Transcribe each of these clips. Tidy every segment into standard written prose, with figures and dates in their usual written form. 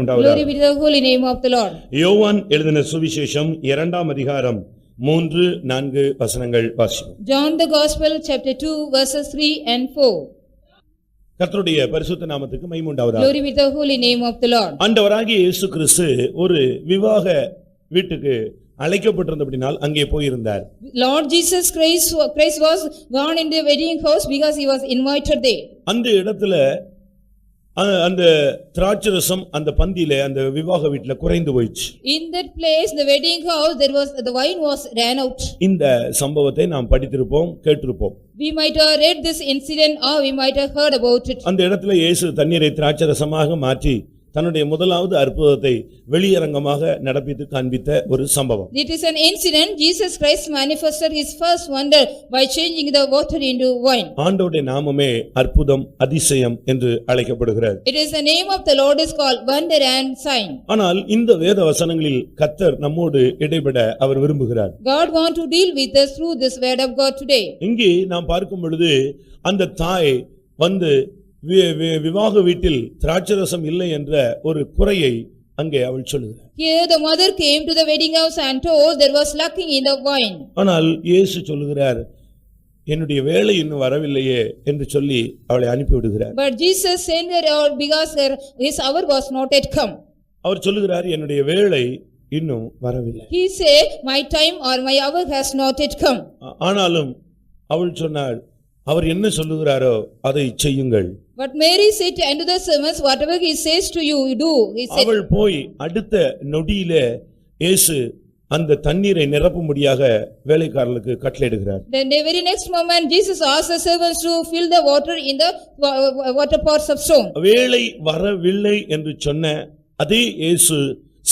உண்டாவதாக. Glory be to the holy name of the Lord. யோவான் எழுதின சுவிசேஷம் 2ஆம் அதிகாரம் 3-4 வசனங்கள் வாசிப்போம். John the Gospel chapter 2 verses 3 and 4. கர்த்தருடைய பரிசுத்த நாமத்துக்கு மகிமை உண்டாவதாக. Glory be to the holy name of the Lord. ஆண்டவராகிய இயேசு கிறிஸ்து ஒரு விவாக வீட்டுக்கு அழைக்கப்பட்டிருந்தபடியால் அங்கே போயிருந்தார். Lord Jesus Christ was gone in the wedding house because he was invited there. அந்த இடத்துல அந்த திராட்சரசம் அந்த பந்தியிலே அந்த விவாக வீட்ல குறைந்து போயிடுச்சு. In that place, the wedding house, the wine was ran out. இந்த சம்பவத்தை நாம் படித்திருப்போம், கேட்டிருப்போம். We might have read this incident or we might have heard about it. அந்த இடத்துல இயேசு தண்ணீரை திராட்சரசமாக மாற்றி தன்னுடைய முதலாவது அற்புதத்தை வெளியரங்கமாக நடப்பித்து காண்பித்த ஒரு சம்பவம். It is an incident. Jesus Christ manifested his first wonder by changing the water into wine. ஆண்டவருடைய நாமமே அற்புதம், அதிசயம் என்று அழைக்கப்படுகிறது. It is the name of the Lord is called wonder and sign. ஆனால் இந்த வேத வசனங்களில் கர்த்தர் நம்மோடு இடைபட அவர் விரும்புகிறார். God want to deal with us through this word of God today. இங்கே நாம் பார்க்கும் பொழுது அந்த தாய் வந்து விவாக வீட்டில் திராட்சரசம் இல்லை என்ற ஒரு குறையை அங்கே அவள் சொல்லுகிறார். Here the mother came to the wedding house and told there was lacking in the wine. ஆனால் இயேசு சொல்லுகிறார், என்னுடைய வேளை இன்னும் வரவில்லையே என்று சொல்லி அவளை அனுப்பி விடுகிறார். But Jesus sent her out because his hour was not yet come. அவர் சொல்லுகிறார், என்னுடைய வேளை இன்னும் வரவில்லை. He said, my time or my hour has not yet come. ஆனாலும் அவள் சொன்னாள், அவர் என்ன சொல்லுகிறாரோ அதை செய்யுங்கள். But Mary said unto the servants, whatever he says to you, you do. அவள் போய் அடுத்த நொடியிலே இயேசு அந்த தண்ணீரை நிரப்பும்படியாக வேலைக்காரர்களுக்கு கட்டளையிடுகிறார். Then the very next moment Jesus asked the servants to fill the water in the water pots of stone. வேளை வரவில்லை என்று சொன்ன அதே இயேசு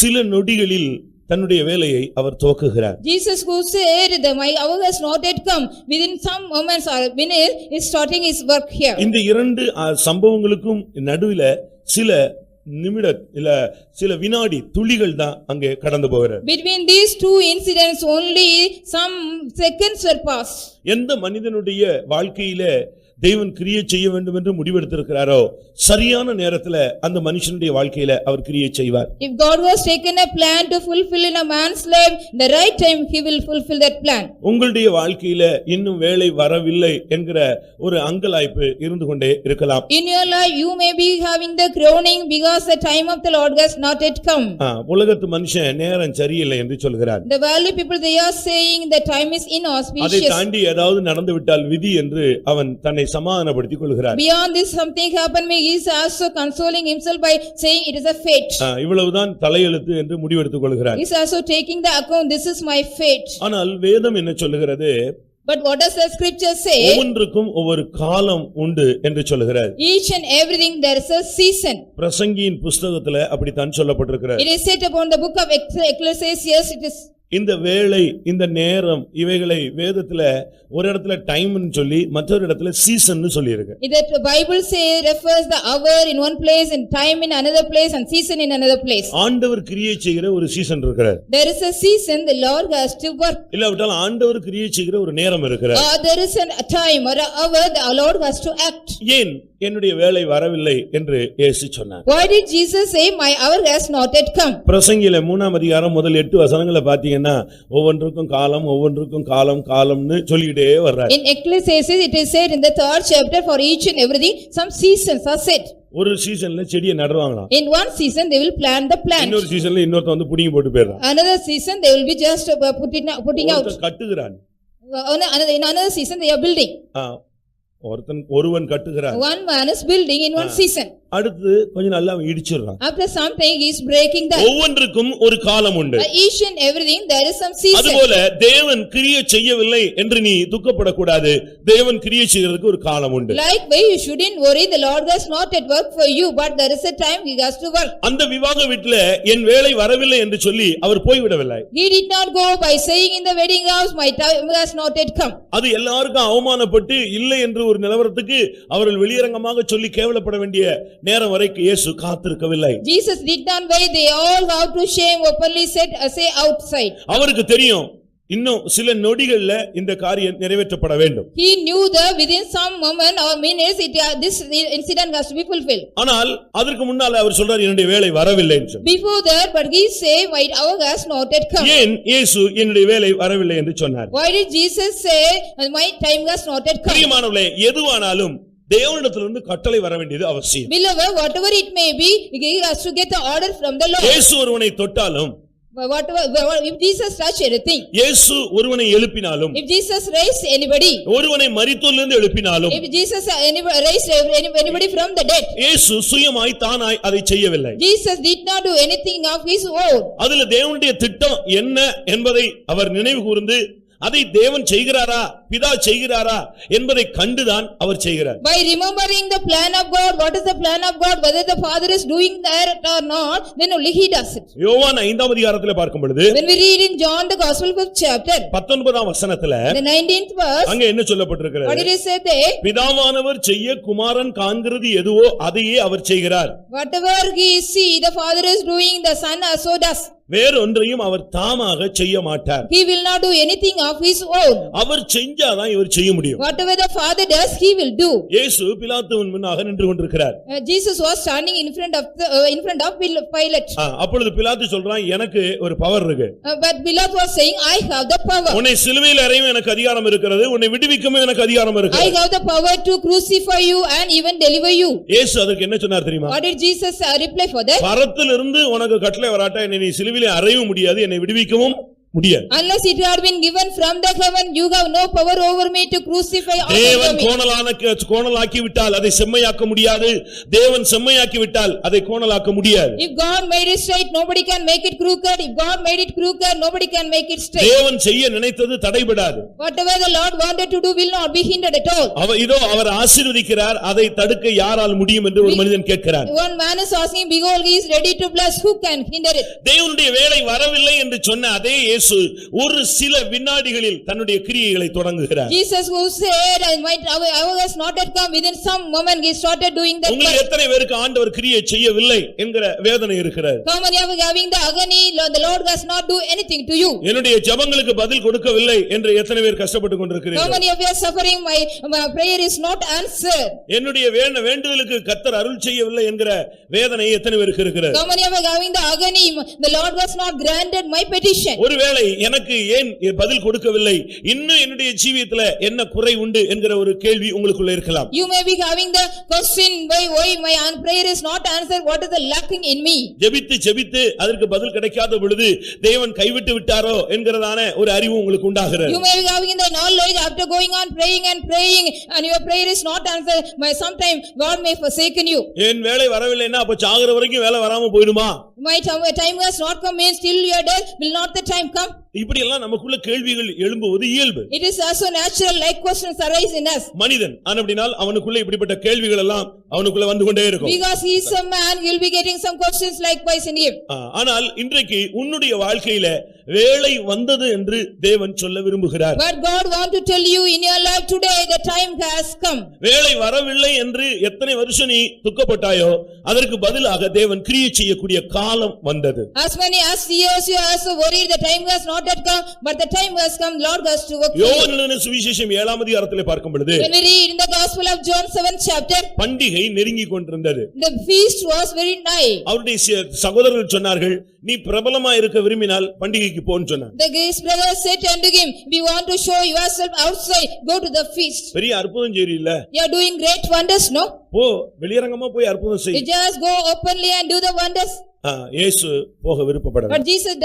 சில நொடிகளில் தன்னுடைய வேலையை அவர் துவக்குகிறார். Jesus who said that my hour has not yet come, within some moments or minutes is starting his work here. இந்த இரண்டு சம்பவங்களுக்கும் நடுவில் சில நிமிட இல்ல சில வினாடி துளிகள் தான் அங்கே கடந்து போகிறது. Between these two incidents only some seconds were passed. எந்த மனிதனுடைய வாழ்க்கையிலே தேவன் கிரியை செய்ய வேண்டும் என்று முடிவெடுத்திருக்கிறாரோ சரியான நேரத்துல அந்த மனுஷனுடைய வாழ்க்கையில அவர் கிரியை செய்வார். If God was taken a plan to fulfill in a man's life, the right time he will fulfill that plan. உங்களுடைய வாழ்க்கையில இன்னும் வேலை வரவில்லை என்கிற ஒரு அங்கலாய்ப்பு இருந்து கொண்டே இருக்கலாம். In your life you may be having the groaning because the time of the Lord has not yet come. உலகத்து மனுஷன் நேரம் சரியில்லை என்று சொல்கிறார். The worldly people they are saying the time is inauspicious. அதை தாண்டி ஏதாவது நடந்து விட்டால் விதி என்று அவன் தன்னை சமாதானப்படுத்திக் கொள்கிறார். Beyond this something happened me, he is also consoling himself by saying it is a fate. இவ்வளவுதான் தலையெழுத்து என்று முடிவெடுத்துக் கொள்கிறார். He is also taking the account, this is my fate. ஆனால் வேதம் என்ன சொல்லுகிறது? But what does the scripture say? ஒவ்வொன்றுக்கும் ஒவ்வொரு காலம் உண்டு என்று சொல்லுகிறார். Each and everything there is a season. பிரசங்கியின் புத்தகத்துல அப்படித்தான் சொல்லப்பட்டிருக்கிறது. It is said upon the book of Ecclesiastes, it is இந்த வேளை, இந்த நேரம், இவைகளை வேதத்துல ஒரு இடத்துல டைம்னு சொல்லி மற்றொரு இடத்துல சீசன் சொல்லி இருக்கு. That the Bible refers the hour in one place and time in another place and season in another place. ஆண்டவர் கிரியை செய்கிற ஒரு சீசன் இருக்கிறது. There is a season the Lord has to work. இல்லாவிட்டால் ஆண்டவர் கிரியை செய்கிற ஒரு நேரம் இருக்கிறது. There is a time or a hour the Lord has to act. ஏன் என்னுடைய வேளை வரவில்லை என்று இயேசு சொன்னார்? Why did Jesus say my hour has not yet come? பிரசங்கியில 3ஆம் அதிகாரம் முதல் 8 வசனங்களை பார்த்தீங்கன்னா ஒவ்வொன்றுக்கும் காலம், ஒவ்வொன்றுக்கும் காலம் காலம்னு சொல்லிட்டே வர்றார். In Ecclesiastes it is said in the 3rd chapter for each and everything some seasons are set. ஒரு சீசன்ல செடியை நடுவாங்களாம். In one season they will plant the plant. இன்னொரு சீசன்ல இன்னொருத்த வந்து புடிங்கி போட்டு போயிடுறான். Another season they will be just putting out. கட்டுகிறான். In another season they are building. ஒருவன் கட்டுகிறான். One man is building in one season. அடுத்து கொஞ்ச நாள்ல அவன் இடிச்சிடுறான். After something he is breaking that. ஒவ்வொன்றுக்கும் ஒரு காலம் உண்டு. Each and everything there is some season. அதுபோல தேவன் கிரியை செய்யவில்லை என்று நீ துக்கப்படக்கூடாது. தேவன் கிரியை செய்கிறதுக்கு ஒரு காலம் உண்டு. Likewise you shouldn't worry, the Lord does not at work for you, but there is a time he has to work. அந்த விவாக வீட்டில என் வேளை வரவில்லை என்று சொல்லி அவர் போய்விடவில்லை. He did not go by saying in the wedding house my time has not yet come. அது எல்லாருக்கும் அவமானப்பட்டு இல்லை என்று ஒரு நிலவரத்துக்கு அவர்கள் வெளியரங்கமாக சொல்லி கேவலப்பட வேண்டிய நேரம் வரைக்கும் இயேசு காத்திருக்கவில்லை. Jesus did not wait, they all have to shame openly say outside. அவருக்கு தெரியும் இன்னும் சில நொடிகள்ல இந்த காரியம் நிறைவேற்றப்பட வேண்டும். He knew that within some moment or minutes this incident has to be fulfilled. ஆனால் அதற்கு முன்னால அவர் சொல்றார் என்னுடைய வேளை வரவில்லை என்று. Before that, but he say, "My hour has not yet come." ஏன் இயேசு என்னுடைய வேளை வரவில்லை என்று சொன்னார்? Why did Jesus say, "My time has not yet come"? பிரியமானவர்களே, எதுவானாலும் தேவனிடத்திலிருந்து கட்டளை வர வேண்டியது அவசியம். Beloved, whatever it may be, he has to get the order from the Lord. இயேசு ஒருவனை தொட்டாலும், if Jesus touch anything, இயேசு ஒருவனை எழுப்பினாலும், if Jesus raised anybody, ஒருவனை மரித்தோரிலிருந்து எழுப்பினாலும், if Jesus raised anybody from the dead, இயேசு சுயமாய் தானாய் அதை செய்யவில்லை. Jesus did not do anything of his own. அதுல தேவனுடைய திட்டம் என்ன என்பதை அவர் நினைவு கூர்ந்து அதை தேவன் செய்கிறாரா பிதா செய்கிறாரா என்பதை கண்டுதான் அவர் செய்கிறார். By remembering the plan of God, what is the plan of God, whether the Father is doing that or not, then only he does it. யோவான் 5ஆம் அதிகாரத்திலே பார்க்கும் பொழுது, when we read in John the Gospel 5th chapter, 19ஆம் வசனத்திலே, the 19th verse, அங்க என்ன சொல்லப்பட்டிருக்கிறது? what did he say there? பிதாவானவர் செய்ய குமாரன் காண்கிறது எதுவோ அதையே அவர் செய்கிறார். Whatever he see the Father is doing, the Son also does. வேறொன்றையும் அவர் தாமாக செய்ய மாட்டார். He will not do anything of his own. அவர் செஞ்சாதான் இவர் செய்ய முடியும். Whatever the Father does, he will do. இயேசு பிலாத்துவின் முன்னாக நின்று கொண்டிருக்கிறார். Jesus was standing in front of Pilate. அப்பொழுது பிலாத்து சொல்றான், எனக்கு ஒரு பவர் இருக்கு. But Pilate was saying, I have the power. உன்னை சிலுவையில் அறையும் எனக்கு அதிகாரம் இருக்கிறது, உன்னை விடுவிக்கவும் எனக்கு அதிகாரம் I இருக்கிறது. have the power to crucify you and even deliver you. இயேசு அதற்கு என்ன சொன்னார் தெரியுமா? What did Jesus reply for that? பரத்திலிருந்து உனக்கு கட்டளை வராட்டா என்னை நீ சிலுவையில் அறையவும் முடியாது, என்னை விடுவிக்கவும் முடியாது. Unless it had been given from the heaven, you have no power over me to crucify or தேவன் deliver me. கோணலாக்கி விட்டால் அதை செம்மையாக்க முடியாது, தேவன் செம்மையாக்கி விட்டால் அதை கோணலாக்க முடியாது. If God made it straight, nobody can make it crooked. If God made it crooked, nobody can make it straight. தேவன் செய்ய நினைத்தது தடைபடாது. Whatever the Lord wanted to do will not be hindered at all. அவர் ஆசீர்வதிக்கிறார், அதை தடுக்க யாரால் முடியும் என்று ஒரு மனிதன் கேட்கிறார். One man is asking, behold, he is ready to bless, who can hinder it? தேவனுடைய வேளை வரவில்லை என்று சொன்ன அதே இயேசு ஒரு சில வினாடிகளில் தன்னுடைய கிரியைகளை தொடங்குகிறார். Jesus who said, my hour has not yet come, within some moment he started doing that. உங்களுக்கு எத்தனை பேருக்கு ஆண்டவர் கிரியை செய்யவில்லை என்கிற வேதனை இருக்கிறது? How many are having the agony, the Lord does not do anything to you? என்னுடைய ஜெபங்களுக்கு பதில் கொடுக்கவில்லை என்று எத்தனை பேர் கஷ்டப்பட்டு How கொண்டிருக்கிறீர்கள்? many of you are suffering, my prayer is not answered? என்னுடைய வேண்டுதலுக்கு கர்த்தர் அருள் செய்யவில்லை என்கிற வேதனை எத்தனை பேருக்கு இருக்கிறது? How many are having the agony, the Lord was not granted my petition? ஒருவேளை எனக்கு ஏன் பதில் கொடுக்கவில்லை, இன்னும் என்னுடைய ஜீவியத்துல என்ன குறை உண்டு என்கிற ஒரு கேள்வி உங்களுக்குள்ள இருக்கலாம். You may be having the question, why my prayer is not answered, what is the lacking in me? ஜெபித்து அதற்கு பதில் கிடைக்காத பொழுது தேவன் கைவிட்டு விட்டாரோ என்கிறதான ஒரு அறிவு உங்களுக்கு உண்டாகிறது. You may be having the knowledge after going on praying and your prayer is not answered, sometime God may forsaken you. என் வேளை வரவில்லைன்னா அப்ப சாகுற வரைக்கும் வேலை வராம போயிடுமா? My time has not come, means till you are dead, will not the time come? இப்படி எல்லாம் நமக்குள்ள கேள்விகள் எழும்புவது இயல்பு. It is also natural, like questions arise in us. மனிதன் அப்படினால் அவனுக்குள்ள இப்படிப்பட்ட கேள்விகள் எல்லாம் அவனுக்குள்ள வந்து கொண்டே இருக்கும். Because he is a man, he will be getting some questions likewise in him. ஆனால் இன்றைக்கு உன்னுடைய வாழ்க்கையில வேளை வந்தது என்று தேவன் சொல்ல விரும்புகிறார். But God want to tell you in your life today, the time has come. வேளை வரவில்லை என்று எத்தனை வருஷம் நீ துக்கப்பட்டாயோ அதற்கு பதிலாக தேவன் கிரியை செய்யக்கூடிய காலம் வந்தது. As many as years you also worried, the time has not yet come, but the time has come, Lord has to work for you. யோவான் எழுதின சுவிசேஷம் 7ஆம் அதிகாரத்திலே பார்க்கும் பொழுது, when we read in the Gospel of John 7th chapter, பண்டிகை நெருங்கி கொண்டிருந்தது. the feast was very nigh. அவருடைய சகோதரர்கள் சொன்னார்கள், நீ பிரபலமா இருக்க விரும்பினால் பண்டிகைக்கு போன்னு சொன்னார். The Greek brothers said unto him, we want to show yourself outside, go to the feast. பெரிய அற்புதம் செய்றீல்ல? You are doing great wonders, no? போ, வெளியரங்கமா போய் அற்புதம் செய். You just go openly and do the wonders. இயேசு போக விருப்பப்படவில்லை. But Jesus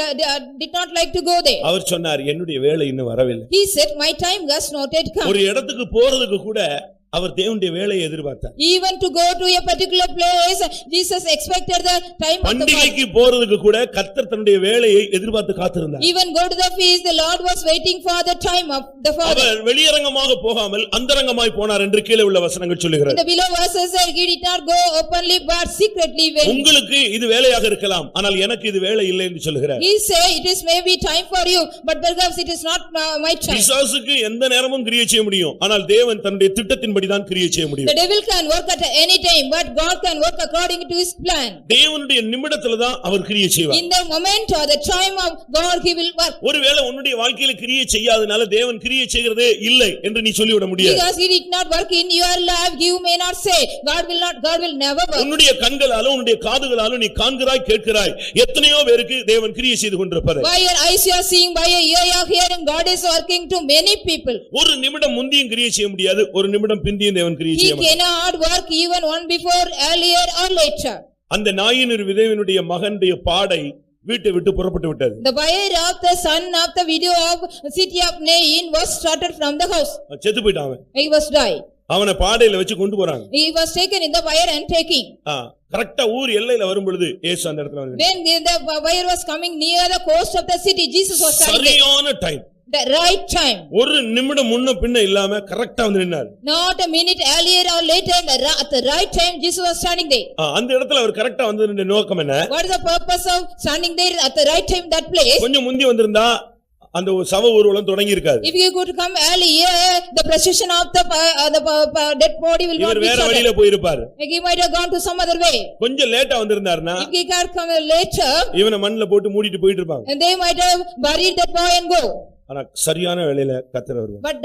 did not like to go there. அவர் சொன்னார், என்னுடைய வேளை இன்னும் வரவில்லை. He said, my time has not yet come. ஒரு இடத்துக்கு போறதுக்கு கூட அவர் தேவனுடைய வேளையை எதிர்பார்த்தார். Even to go to a particular place, Jesus expected the time of the பண்டிகைக்கு போறதுக்கு கூட கர்த்தர் தன்னுடைய வேளையை எதிர்பார்த்து காத்திருந்தார். Even go to the feast, the Lord was waiting for the time of the Father. அவர் வெளியரங்கமாக போகாமல் அந்தரங்கமாய் போனார் என்று கீழே உள்ள வசனங்கள் சொல்லுகிறது. The below verses said he did not go openly but secretly went. உங்களுக்கு இது வேலையாக இருக்கலாம், ஆனால் எனக்கு இது வேலை இல்லை என்று சொல்லுகிறார். He say it is maybe time for you, but perhaps it is not my time. பிசாசுக்கு எந்த நேரமும் கிரியை செய்ய முடியும், ஆனால் தேவன் தன்னுடைய திட்டத்தின்படி திட்டத்தின்படிதான் கிரியை செய்ய முடியும். The devil can work at any time, but God can work according to his plan. தேவனுடைய நிமிடத்துல தான் அவர் கிரியை செய்வார். In the moment or the time of God he will work. ஒருவேளை உன்னுடைய வாழ்க்கையில கிரியை செய்யாதனால தேவன் கிரியை செய்கிறதே இல்லை என்று நீ சொல்லிவிட முடியாது. Because he did not work in your life, you may not say God will never work. உன்னுடைய கண்களாலும் உன்னுடைய காதுகளாலும் நீ காண்கிறாய் கேட்கிறாய். எத்தனையோ பேருக்கு தேவன் கிரியை செய்து கொண்டிருப்பார். By your eyes you are seeing, by your ear you are hearing, God is working to many people. ஒரு நிமிடம் முந்தியும் கிரியை செய்ய முடியாது, ஒரு நிமிடம் பிந்தியும் தேவன் கிரியை செய்ய முடியாது. He cannot work even one before, earlier or later. அந்த நாயினர் விதவையினுடைய மகனுடைய பாடை வீட்டை விட்டு புறப்பட்டு விட்டது. The buyer of the son of the widow of city of Nain was started from the house. செத்து போயிட்டான். He was died. அவனை பாடையில வச்சு கொண்டு போறாங்க. He was taken in the buyer and taking. கரெக்ட்டா ஊர் எல்லையில வரும் பொழுது இயேசு அந்த இடத்துல வந்தார். When the buyer was coming near the coast of the city, Jesus was standing there. சரியான டைம். The right time. ஒரு நிமிடம் முன்ன பின்ன இல்லாம கரெக்ட்டா வந்து நின்னார். Not a minute earlier or later, at the right time Jesus was standing there. அந்த இடத்துல அவர் கரெக்ட்டா வந்ததுடைய நோக்கம் என்ன? What is the purpose of standing there at the right time that place? கொஞ்சம் முந்தி வந்திருந்தா அந்த சவ ஊர்வலம் தொடங்கி இருக்காது. If you could come earlier, the procession of the dead body will not be started. இவர் வேற வழியில போய் இருப்பார். He might have gone to some other way. கொஞ்சம் லேட்டா வந்திருந்தார்னா If he had come later, இவனை மண்ணுல போட்டு மூடிட்டு போயிட்டு இருப்பாங்க. and they might have buried that boy and go. ஆனா சரியான வேளையில கர்த்தர் வருவார். But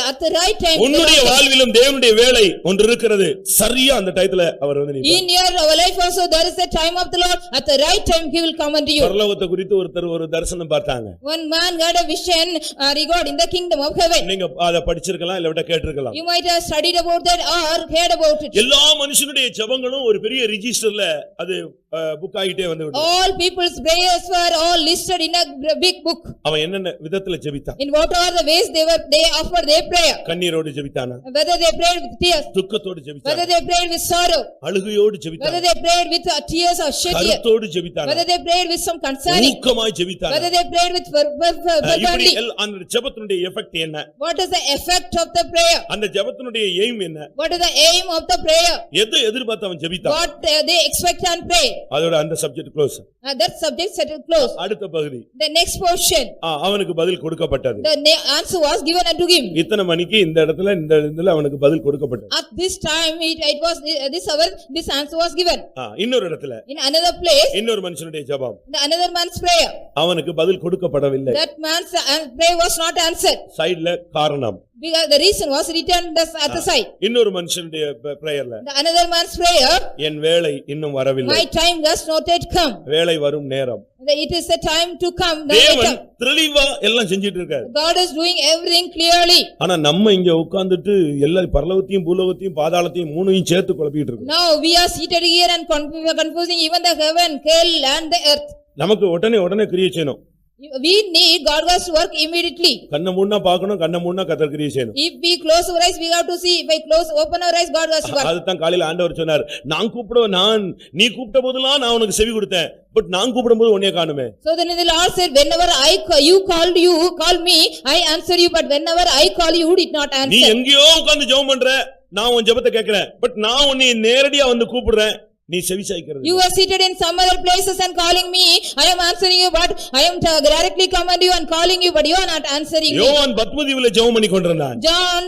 at the right time, உன்னுடைய வாழ்விலும் தேவனுடைய வேளை ஒன்று இருக்கிறது. சரியா அந்த டயத்துல அவர் வந்து நிற்பார். in your life also there is a time of the Lord. At the right time he will come unto you. பரலோகத்தை குறித்து ஒருத்தர் ஒரு தரிசனம் பார்த்தாங்க. One man got a vision regarding the kingdom of heaven. நீங்க அத படிச்சிருக்கலாம் இல்ல விட கேட்டிருக்கலாம். You might have studied about that or heard about it. எல்லா மனுஷனுடைய ஜெபங்களும் ஒரு பெரிய ரெஜிஸ்டர்ல அது புக் ஆகிட்டே வந்து விடும். All people's prayers were all listed in a big book. அவன் என்னென்ன விதத்துல ஜெபித்தான்? In what are the ways they offered their prayer? கண்ணீரோடு ஜெபித்தானா? Whether they prayed with tears, துக்கத்தோடு ஜெபித்தானா? whether they prayed with sorrow, அழுகையோடு ஜெபித்தானா? whether they prayed with tears or shed tears, கருத்தோடு ஜெபித்தானா? whether they prayed with some concern, ஊக்கமாய் ஜெபித்தானா? whether they prayed with fervently. அந்த ஜெபத்தினுடைய effect என்ன? What is the effect of the prayer? அந்த ஜெபத்தினுடைய aim என்ன? What is the aim of the prayer? எது எதிர்பார்த்து அவன் ஜெபித்தான்? What they expect and pray. அதோட அந்த subject close. That subject settled close. அடுத்த பகுதி. The next portion. அவனுக்கு பதில் கொடுக்கப்பட்டது. The answer was given unto him. இத்தனை மணிக்கு இந்த இடத்துல இந்த இடத்துல அவனுக்கு பதில் கொடுக்கப்பட்டது. At this time it was this hour this answer was given. இன்னொரு இடத்துல. In another place. இன்னொரு மனுஷனுடைய ஜெபம். Another man's prayer. அவனுக்கு பதில் கொடுக்கப்படவில்லை. That man's prayer was not answered. சைடுல காரணம். Because the reason was written at the side. இன்னொரு மனுஷனுடைய பிரேயர்ல. Another man's prayer. என் வேளை இன்னும் வரவில்லை. My time has not yet come. வேளை வரும் நேரம். It is the time to come. தேவன் தெளிவா எல்லாம் செஞ்சிட்டு இருக்காரு. God is doing everything clearly. ஆனா நம்ம இங்க உட்கார்ந்துட்டு எல்லா பரலோகத்தையும் பூலோகத்தையும் பாதாளத்தையும் மூணையும் சேர்த்து குழப்பிட்டு இருக்கோம். Now we are seated here and confusing even the heaven, hell and the earth. நமக்கு உடனே கிரியை செய்யணும். We need God's work immediately. கண்ண மூடுனா பார்க்கணும், கண்ண மூடுனா கர்த்தர் கிரியை செய்யணும். If we close our eyes we have to see, if I open our eyes God has work. அதுதான் காலையில ஆண்டவர் சொன்னார், நீ கூப்பிட்ட போதெல்லாம் நான் உனக்கு செவி கொடுத்தேன், பட் நான் கூப்பிடும்போது உன்னைய காணுமே. So then the Lord said, whenever you called me, I answer you, but whenever I call you did not answer. நீ எங்கேயோ உட்கார்ந்து ஜெபம் பண்ற, நான் உன் ஜெபத்தை கேட்கிறேன், பட் நான் உன்னை நேரடியா வந்து கூப்பிடுறேன், நீ செவி சாய்க்கிறது. You are seated in some other places and calling me, I am answering you, but I am directly command you and calling you, but you are not answering me. யோவான் பத்மதீவுல ஜெபம் பண்ணி கொண்டிருந்தான். John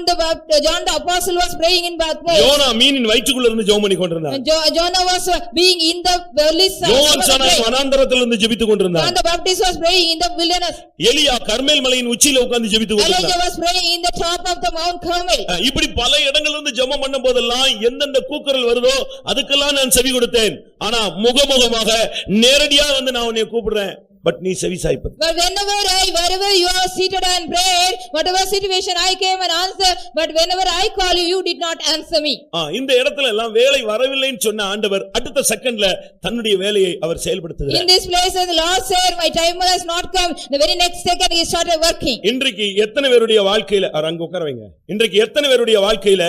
the apostle was praying in Patmos. யோனா மீனின் வயிற்றுக்குள்ள இருந்து ஜெபம் பண்ணி கொண்டிருந்தான். Jonah was being in the belly. யோவான் வனாந்தரத்தில் இருந்து ஜெபித்துக் கொண்டிருந்தான். John the Baptist was praying in the wilderness. எலியா கர்மேல் மலையின் உச்சியில உட்கார்ந்து ஜெபித்துக் கொண்டிருந்தான். Elijah was praying in the top of the Mount Carmel. இப்படி பல இடங்கள்ல இருந்து ஜெபம் பண்ணும் போதெல்லாம் எந்தெந்த கூக்குரல் வருதோ அதுக்கெல்லாம் நான் செவி கொடுத்தேன். ஆனா முகமுகமாக நேரடியா வந்து நான் உன்னை கூப்பிடுறேன், பட் நீ செவி சாய்ப்பது. But wherever you are seated and prayed, whatever situation I came and answered, but whenever I call you, you did not answer me. இந்த இடத்துல எல்லாம் வேலை வரவில்லைன்னு சொன்ன ஆண்டவர் அடுத்த செகண்ட்ல தன்னுடைய வேலையை அவர் செயல்படுத்துகிறார். In this place the Lord said, my time has not come. The very next second he started working. இன்றைக்கு எத்தனை பேருடைய வாழ்க்கையில அங்க உட்கார வைங்க. இன்றைக்கு எத்தனை பேருடைய வாழ்க்கையில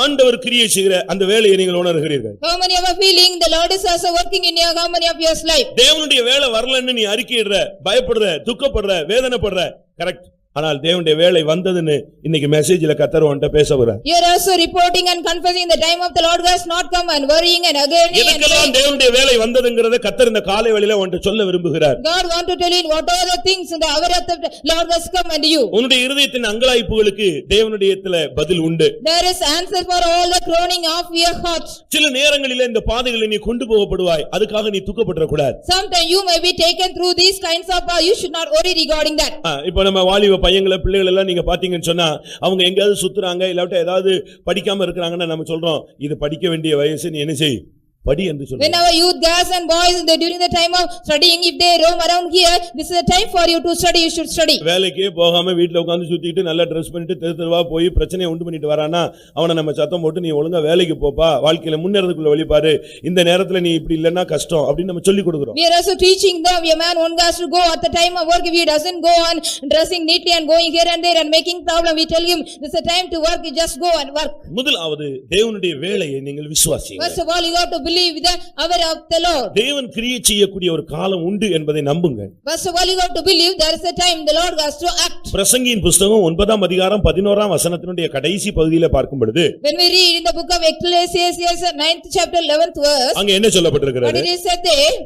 ஆண்டவர் கிரியை செய்கிற அந்த வேலையை நீங்கள் உணர்கிறீர்கள்? How many of you feeling the Lord is also working in your how many of your life? தேவனுடைய வேலை வரலன்னு நீ அறிக்கையிடுற, பயப்படுற, துக்கப்படுற, வேதனைப்படுற, கரெக்ட். ஆனால் தேவனுடைய வேளை வந்ததுன்னு இன்னைக்கு மெசேஜ்ல கர்த்தர் உன்கிட்ட பேசவரார். You are also reporting and confessing the time of the Lord has not come and worrying and again. எதற்கெல்லாம் தேவனுடைய வேளை வந்ததுங்கறத கர்த்தர் இந்த காலை வேளையில உன்கிட்ட சொல்ல விரும்புகிறார். God want to tell you what are the things in the hour of the Lord has come unto you. உன்னுடைய இருதயத்தின் அங்கலாய்ப்புகளுக்கு தேவனுடையத்துல பதில் உண்டு. There is answer for all the groaning of your heart. சில நேரங்களிலே இந்த பாதைகளை நீ கொண்டு போகப்படுவாய், அதுக்காக நீ துக்கப்படற கூடாது. Sometimes you may be taken through these kinds of you should not worry regarding that. இப்போ நம்ம வாலிப பையங்கள பிள்ளைகள் எல்லாம் நீங்க பாத்தீங்கன்னு சொன்னா அவங்க எங்கயாவது சுத்துறாங்க இல்லாட்ட ஏதாவது படிக்காம இருக்கறாங்கன்னா நம்ம சொல்றோம் இது படிக்க வேண்டிய வயசு, நீ என்ன செய் படி என்று சொல்றோம். When our youth girls and boys during the time of studying, if they roam around here, this is the time for you to study, you should study. வேலைக்கே போகாம வீட்ல உட்கார்ந்து சுத்திட்டு நல்லா Dress பண்ணிட்டு தெருவா போய் பிரச்சனையை உண்டு பண்ணிட்டு வரானா அவனை நம்ம சத்தம் போட்டு நீ ஒழுங்கா வேலைக்கு போப்பா, வாழ்க்கையில முன்னேறதுக்குள்ள வழி பாரு, இந்த நேரத்துல நீ இப்படி இல்லன்னா கஷ்டம் அப்படி நம்ம சொல்லி கொடுக்கிறோம். We are also teaching them, a man one has to go at the time of work. If he doesn't go on dressing neatly and going here and there and making problem, we tell him this is the time to work, you just go and work. முதலாவது தேவனுடைய வேலையை நீங்கள் விசுவாசியுங்கள். First of all, you have to believe the hour of the Lord. தேவன் கிரியை செய்யக்கூடிய ஒரு காலம் உண்டு என்பதை நம்புங்கள். First of all, you have to believe there is a time the Lord has to act. பிரசங்கியின் புத்தகம் 9ஆம் அதிகாரம் 11ஆம் வசனத்தினுடைய கடைசி பகுதியில பார்க்கும் பொழுது When we read in the book of Ecclesiastes 9th chapter 11th verse, அங்க என்ன சொல்லப்பட்டிருக்கிறது? what it is said there,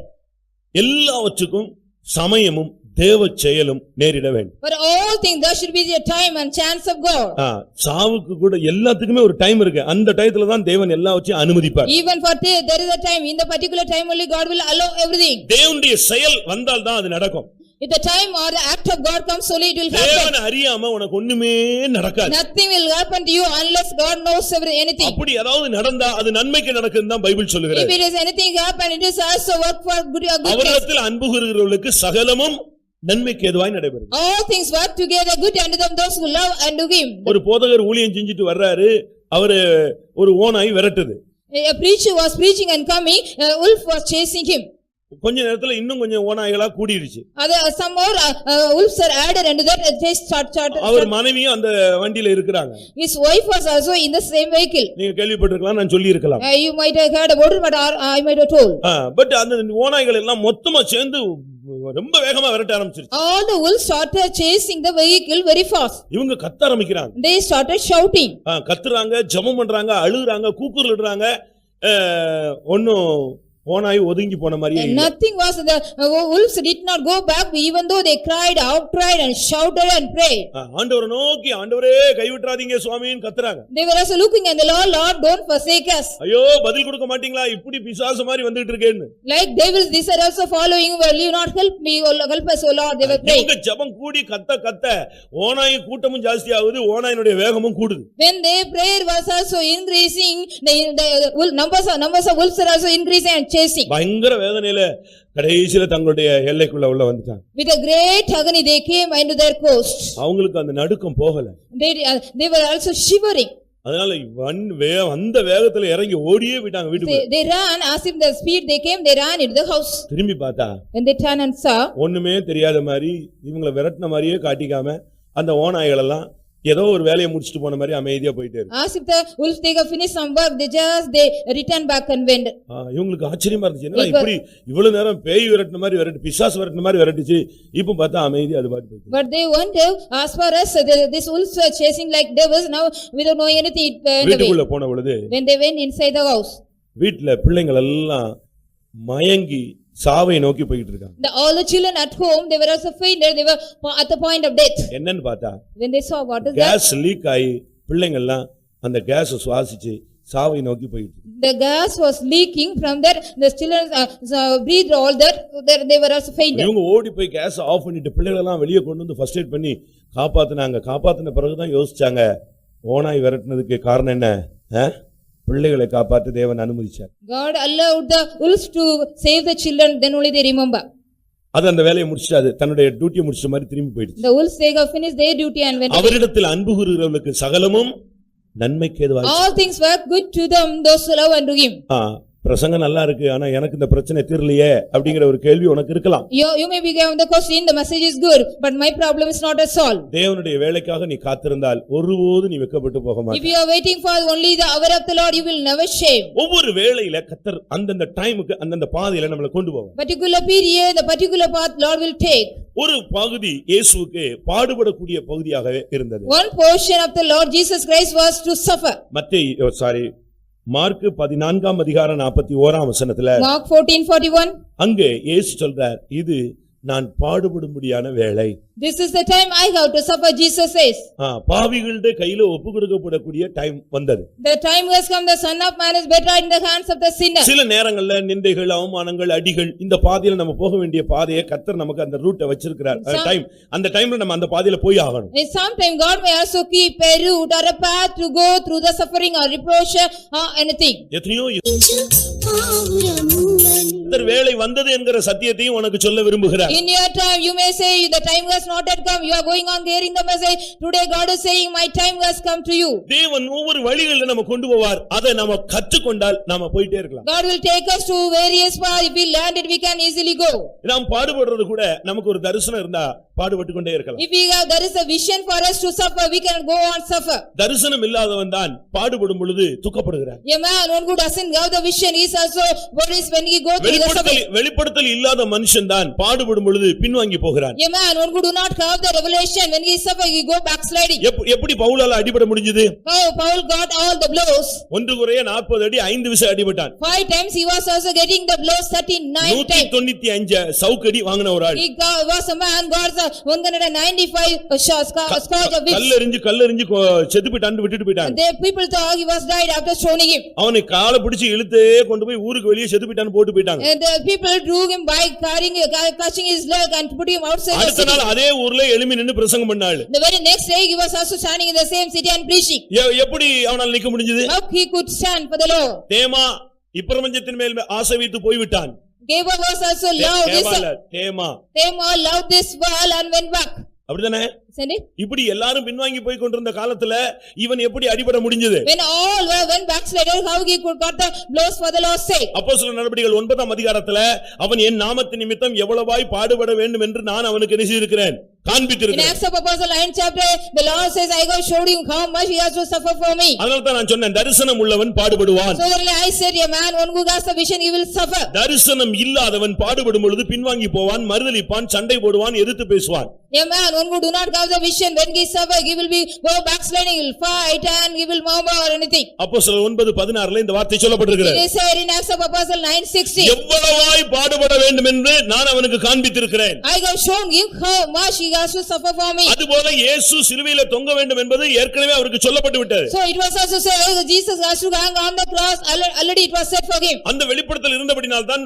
எல்லாவற்றுக்கும் சமயமும் தேவ செயலும் நேரிட வேண்டும். for all things there should be a time and chance of God. சாவுக்கு கூட எல்லாத்துக்குமே ஒரு டைம் இருக்கு. அந்த டயத்துல தான் தேவன் எல்லாவற்றையும் அனுமதிப்பார். Even for there is a time, in the particular time only God will allow everything. தேவனுடைய செயல் வந்தால் தான் அது நடக்கும். If the time or the act of God comes, only it will happen. தேவனை அறியாம உனக்கு ஒண்ணுமே நடக்காது. Nothing will happen to you unless God knows anything. அப்படி ஏதாவது நடந்தா அது நன்மைக்கு நடக்குதுன்னு தான் பைபிள் சொல்லுகிறது. If it is anything happen, it is also work for good or goodness. அவரிடத்தில் அன்பு கூறுகிறவர்களுக்கு சகலமும் நன்மைக்கு ஏதுவாய் நடைபெறும். All things work together good unto them those who love and do him. ஒரு போதகர் ஊழியம் செஞ்சிட்டு வர்றாரு, அவரு ஒரு ஓநாய் விரட்டுது. A preacher was preaching and coming, a wolf was chasing him. கொஞ்ச நேரத்துல இன்னும் கொஞ்சம் ஓநாய்களா கூடிருச்சு. Some more wolves are added and that they start. அவர் மனைவியும் அந்த வண்டியில இருக்கறாங்க. His wife was also in the same vehicle. நீங்க கேள்விப்பட்டிருக்கலாம், நான் சொல்லி இருக்கலாம். You might have heard about it, but I might have told. But அந்த ஓநாய்கள் எல்லாம் மொத்தமா சேர்ந்து ரொம்ப வேகமா விரட்ட ஆரம்பிச்சிருச்சு. All the wolves started chasing the vehicle very fast. இவங்க கத்த ஆரம்பிக்கிறாங்க. They started shouting. கத்துறாங்க, ஜெபம் பண்றாங்க, அழுகுறாங்க, கூக்குரலிடுறாங்க. ஒண்ணும் ஓநாய் ஒதுங்கி போன மாதிரியே இல்ல. Nothing was, the wolves did not go back even though they cried and shouted and prayed. ஆண்டவரை நோக்கி, ஆண்டவரே கைவிட்றாதீங்க சுவாமின்னு கத்துறாங்க. They were also looking at the Lord, don't forsake us. ஐயோ பதில் கொடுக்க மாட்டீங்களா, இப்படி பிசாசு மாதிரி வந்துட்டு இருக்கேன்னு. Like devils, these are also following, will you not help me, help us, O Lord? They were praying. இவங்க ஜெபம் கூடி கத்த ஓநாய் கூட்டமும் ஜாஸ்தி ஆகுது, ஓநாயினுடைய வேகமும் கூடுது. When their prayer was also increasing, the numbers of wolves are also increasing and chasing. பயங்கர வேதனையில கடைசில தங்களுடைய எல்லைக்குள்ள உள்ள வந்துட்டாங்க. With a great agony they came into their coast. அவங்களுக்கு அந்த நடுக்கம் போகல. They were also shivering. அதனால அந்த வேகத்துல இறங்கி ஓடியே விட்டாங்க வீட்டுக்கு. They ran as if the speed they came, they ran into the house. திரும்பி பார்த்தா When they turned and saw, ஒண்ணுமே தெரியாத மாதிரி இவங்களை விரட்டின மாதிரியே காட்டிக்காம அந்த ஓநாய்கள் எல்லாம் ஏதோ ஒரு வேலையை முடிச்சிட்டு போன மாதிரி அமைதியா போயிட்டே இருக்கு. As if the wolves they have finished some work, they return back and went. இவங்களுக்கு ஆச்சரியமா இருந்துச்சு, என்ன இப்படி இவ்வளவு நேரம் பேய் விரட்டின மாதிரி விரட்டி, பிசாசு விரட்டின மாதிரி விரட்டிச்சு, இப்போ பார்த்தா அமைதியா அது பாட்டு போயிடுச்சு. But they wonder, as far as this wolves were chasing like devils, now without knowing anything, வீட்டுக்குள்ள போன பொழுது when they went inside the house, வீட்டுல பிள்ளைகள் எல்லாம் மயங்கி சாவை நோக்கி போயிட்டு இருக்காங்க. All the children at home, they were also fainted, they were at the point of death. என்னன்னு பார்த்தா when they saw what is that, gas leak ஆகி பிள்ளைங்க எல்லாம் அந்த கேஸ் சுவாசிச்சு சாவை நோக்கி போயிட்டு. The gas was leaking from that, the children breathed all that, they were also fainted. இவங்க ஓடி போய் கேஸ் ஆஃப் பண்ணிட்டு பிள்ளைகள் எல்லாம் வெளியே கொண்டு வந்து ஃபர்ஸ்ட் எய்ட் பண்ணி காப்பாத்துனாங்க. காப்பாத்தின பிறகுதான் யோசிச்சாங்க, ஓநாய் விரட்டினதுக்கு காரணம் என்ன? பிள்ளைகளை காப்பாற்ற தேவன் அனுமதிச்சார். God allowed the wolves to save the children, then only they remember. அது அந்த வேலையை முடிச்சிட்டாது, தன்னுடைய டியூட்டியை முடிச்ச மாதிரி திரும்பி போயிடுச்சு. The wolves they have finished their duty and went. அவரிடத்தில் அன்பு கூறுகிறவர்களுக்கு சகலமும் நன்மைக்கு ஏதுவாய். All things work good to them those who love and do him. பிரசங்கம் நல்லா இருக்கு, ஆனா எனக்கு இந்த பிரச்சனை தீரலையே அப்படிங்கிற ஒரு கேள்வி உனக்கு இருக்கலாம். You may be given the question, the message is good, but my problem is not solved. தேவனுடைய வேலைக்காக நீ காத்திருந்தால் ஒருபோதும் நீ வெட்கப்பட்டு போக மாட்டாய். If you are waiting for only the hour of the Lord, you will never shame. ஒவ்வொரு வேளையில கர்த்தர் அந்தந்த டைமுக்கு அந்தந்த பாதையில நம்மளை கொண்டு போவார். Particular period, the particular path Lord will take. ஒரு பகுதி இயேசுவுக்கு பாடுபடக்கூடிய பகுதியாகவே இருந்தது. One portion of the Lord Jesus Christ was to suffer. Mark 14ஆம் அதிகாரம் 41ஆம் வசனத்துல Mark 14:41. அங்கே இயேசு சொல்றார், இது நான் பாடுபடும்படியான வேளை. This is the time I have to suffer, Jesus says. பாவிகளுடைய கையில ஒப்பு கொடுக்கப்படக்கூடிய டைம் வந்தது. The time has come, the Son of Man is betrayed in the hands of the sinner. சில நேரங்கள்ல நிந்தைகள், அவமானங்கள், அடிகள், இந்த பாதையில நம்ம போக வேண்டிய பாதையை கர்த்தர் நமக்கு அந்த ரூட்டை வச்சிருக்கிறார். அந்த டைம்ல நம்ம அந்த பாதையில போய் ஆகணும். Sometimes God may also keep a route or a path to go through the suffering or reproach or anything. எத்தனையோ வேளை வந்தது என்கிற சத்தியத்தையும் உனக்கு சொல்ல விரும்புகிறார். In your time you may say the time has not yet come, you are going on hearing the message. Today God is saying my time has come to you. தேவன் ஒவ்வொரு வழிகளில நம்ம கொண்டு போவார். அதை நாம கற்றுக்கொண்டால் நாம போயிட்டே இருக்கலாம். God will take us to various paths. If we learn it, we can easily go. நாம் பாடுபடுறது கூட நமக்கு ஒரு தரிசனம் இருந்தா பாடுபட்டு கொண்டே இருக்கலாம். If there is a vision for us to suffer, we can go on suffer. தரிசனம் இல்லாதவன் தான் பாடுபடும் பொழுது துக்கப்படுகிறான். A man who doesn't have the vision is also worries when he go through the suffering. வெளிப்படுத்தல் இல்லாத மனுஷன் தான் பாடுபடும் பொழுது பின்வாங்கி போகிறான். A man who do not have the revelation, when he suffer he go backsliding. எப்படி பவுலால அடிபட முடிஞ்சது? How Paul got all the blows? 1 குறைய 40 அடி 5 விசை அடிபட்டான். 5 times he was also getting the blows, 39 times. 195 சவுக்கடி வாங்கின ஒரு ஆள். He was a man got 195 scourge of whips. கல்லெறிஞ்சு செத்து போயிட்டான்னு விட்டுட்டு போயிட்டாங்க. The people thought he was died after stoning him. அவனை காலை பிடிச்சு இழுத்தே கொண்டு போய் ஊருக்கு வெளியே செத்து போயிட்டான்னு போட்டு போயிட்டாங்க. And the people drew him by catching his leg and put him outside the அடுத்த city. நாள் அதே ஊர்ல எழும்பி நின்னு பிரசங்கம் பண்ணாள். The very next day he was also standing in the same city and preaching. எப்படி அவனால நிக்க முடிஞ்சது? How he could stand for the Lord? தேமா இப்பிரபஞ்சத்தின் மேல் ஆசை வைத்து போய் விட்டான். Geba was also loved this. Tema loved this world and went back. அப்படிதானே? இப்படி எல்லாரும் பின்வாங்கி போய் கொண்டிருந்த காலத்துல இவன் எப்படி அடிபட முடிஞ்சது? When all went backsliders, how he could got the blows for the Lord's sake? அப்போஸ்தலர் நடபடிகள் 9ஆம் அதிகாரத்துல அவன் என் நாமத்தின் நிமித்தம் எவ்வளவாய் பாடுபட வேண்டும் என்று நான் அவனுக்கு நினைச்சிருக்கிறேன், காண்பித்திருக்கிறேன். In Acts of Apostles 9th chapter, the Lord says, I have showed him how much he has to suffer for me. அதனால தான் நான் சொன்னேன், தரிசனம் உள்ளவன் பாடுபடுவான். So I said, a man who has the vision, he will suffer. தரிசனம் இல்லாதவன் பாடுபடும் பொழுது பின்வாங்கி போவான், மறுதலிப்பான், சண்டை போடுவான், எதிர்த்து பேசுவான். A man who do not have the vision, when he suffer, he will be go backsliding, he will fight and he will murmur or anything. அப்போஸ்தலர் 9:16ல இந்த வார்த்தை சொல்லப்பட்டிருக்கிறது. It is said in Acts of Apostles 9:16. எவ்வளவாய் பாடுபட வேண்டும் என்று நான் அவனுக்கு காண்பித்திருக்கிறேன். I have shown him how much he has to suffer for me. அதுபோல இயேசு சிலுவையிலே தொங்க வேண்டும் என்பது ஏற்கனவே அவருக்கு சொல்லப்பட்டு விட்டது. So it was also said Jesus has to hang on the cross, already it was said for him. அந்த வெளிப்படுத்தல் இருந்தபடியால் தான்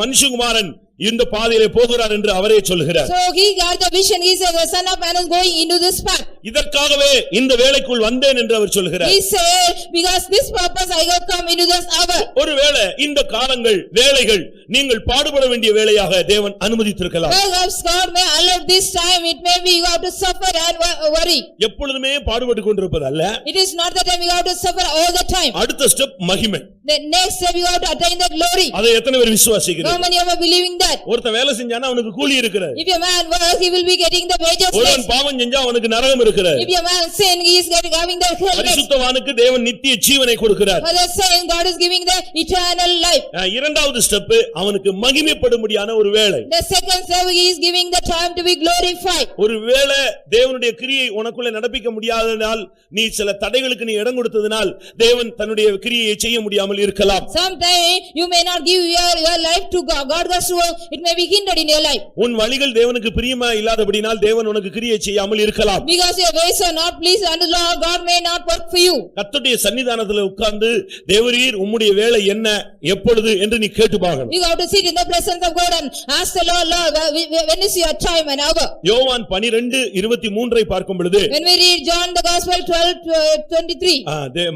மனுஷகுமாரன் இந்த பாதையிலே போகிறார் என்று அவரே சொல்கிறார். So he got the vision, he said the Son of Man is going into this path. இதற்காகவே இந்த வேளைக்குள் வந்தேன் என்று அவர் சொல்கிறார். He said because this purpose I have come into this hour. ஒருவேளை இந்த காலங்கள் வேளைகள் நீங்கள் பாடுபட வேண்டிய வேளையாக தேவன் அனுமதித்திருக்கலாம். Perhaps God may allow this time, it may be you have to suffer and worry. எப்பொழுதுமே பாடுபட்டு கொண்டிருப்பது அல்ல. It is not that you have to suffer all the time. அடுத்த ஸ்டெப் மகிமை. The next step you have to attain the glory. அதை எத்தனை பேர் விசுவாசிக்கிறீங்க? How many are believing that? ஒருத்தன் வேலை செஞ்சானா அவனுக்கு கூலி இருக்குது. If a man works, he will be getting the wages. ஒருவன் பாவம் செஞ்சா அவனுக்கு நரகம் இருக்குது. If a man sin, he is having the hell. பரிசுத்தவானுக்கு தேவன் நித்திய ஜீவனை கொடுக்கிறார். For the same, God is giving the eternal life. இரண்டாவது ஸ்டெப் அவனுக்கு மகிமைப்படும்படியான ஒரு வேளை. The second step, he is giving the time to be glorified. ஒருவேளை தேவனுடைய கிரியை உனக்குள்ள நடப்பிக்க முடியாததால் நீ சில தடைகளுக்கு நீ இடம் கொடுத்ததனால் தேவன் தன்னுடைய கிரியையை செய்ய முடியாமல் இருக்கலாம். Sometimes you may not give your life to God. God has to, it may be hindered in your life. உன் வழிகள் தேவனுக்கு பிரியமா இல்லாதபடியால் தேவன் உனக்கு கிரியை செய்யாமல் இருக்கலாம். Because your ways are not pleased unto the Lord, God may not work for you. கர்த்தருடைய சன்னிதானத்திலே உட்கார்ந்து தேவரீர் உம்முடைய வேலை என்ன எப்பொழுது என்று நீ கேட்டு பாக்கணும். You have to sit in the presence of God and ask the Lord, when is your time and hour? யோவான் 12:23 பார்க்கும் பொழுது when we read John the Gospel 12:23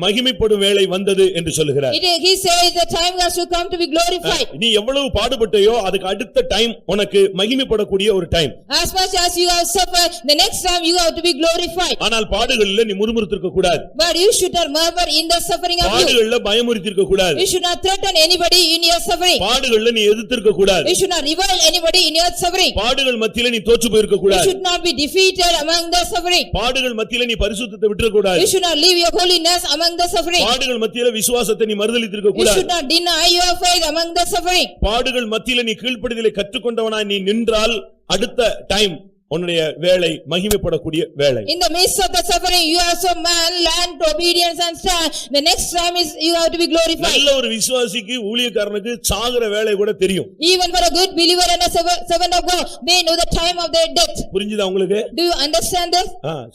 மகிமைப்படும் வேளை வந்தது என்று சொல்கிறார். He says the time has to come to be glorified. நீ எவ்வளவு பாடுபட்டயோ அதுக்கு அடுத்த டைம் உனக்கு மகிமைப்படக்கூடிய ஒரு time. As much as you have suffered, the next time you have to be glorified. ஆனால் பாடுகளிலே நீ முறுமுறுத்திருக்க கூடாது. But you should not murmur in the suffering of you. பாடுகளிலே பயமுறுத்திருக்க கூடாது. You should not threaten anybody in your suffering. பாடுகளிலே நீ எதிர்த்திருக்க கூடாது. You should not revile anybody in your suffering. பாடுகள் மத்தியிலே நீ தோற்று போயிருக்க கூடாது. You should not be defeated among the suffering. பாடுகள் மத்தியிலே நீ பரிசுத்தத்தை விட்டுற கூடாது. You should not leave your holiness among the suffering. பாடுகள் மத்தியிலே விசுவாசத்தை நீ மறுதலித்திருக்க கூடாது. You should not deny your faith among the suffering. பாடுகள் மத்தியிலே நீ கீழ்ப்படிதலை கற்றுக்கொண்டவனாய் நீ நின்றால் அடுத்த டைம் உன்னுடைய வேலை மகிமைப்படக்கூடிய வேலை. In the midst of the suffering, you also man learn to obedience and stand. The next time is you have to be glorified. நல்ல ஒரு விசுவாசிக்கு ஊழியக்காரனுக்கு சாகுற வேலை கூட தெரியும். Even for a good believer and a servant of God, they know the time of their death. புரிஞ்சுதா உங்களுக்கு? Do you understand this?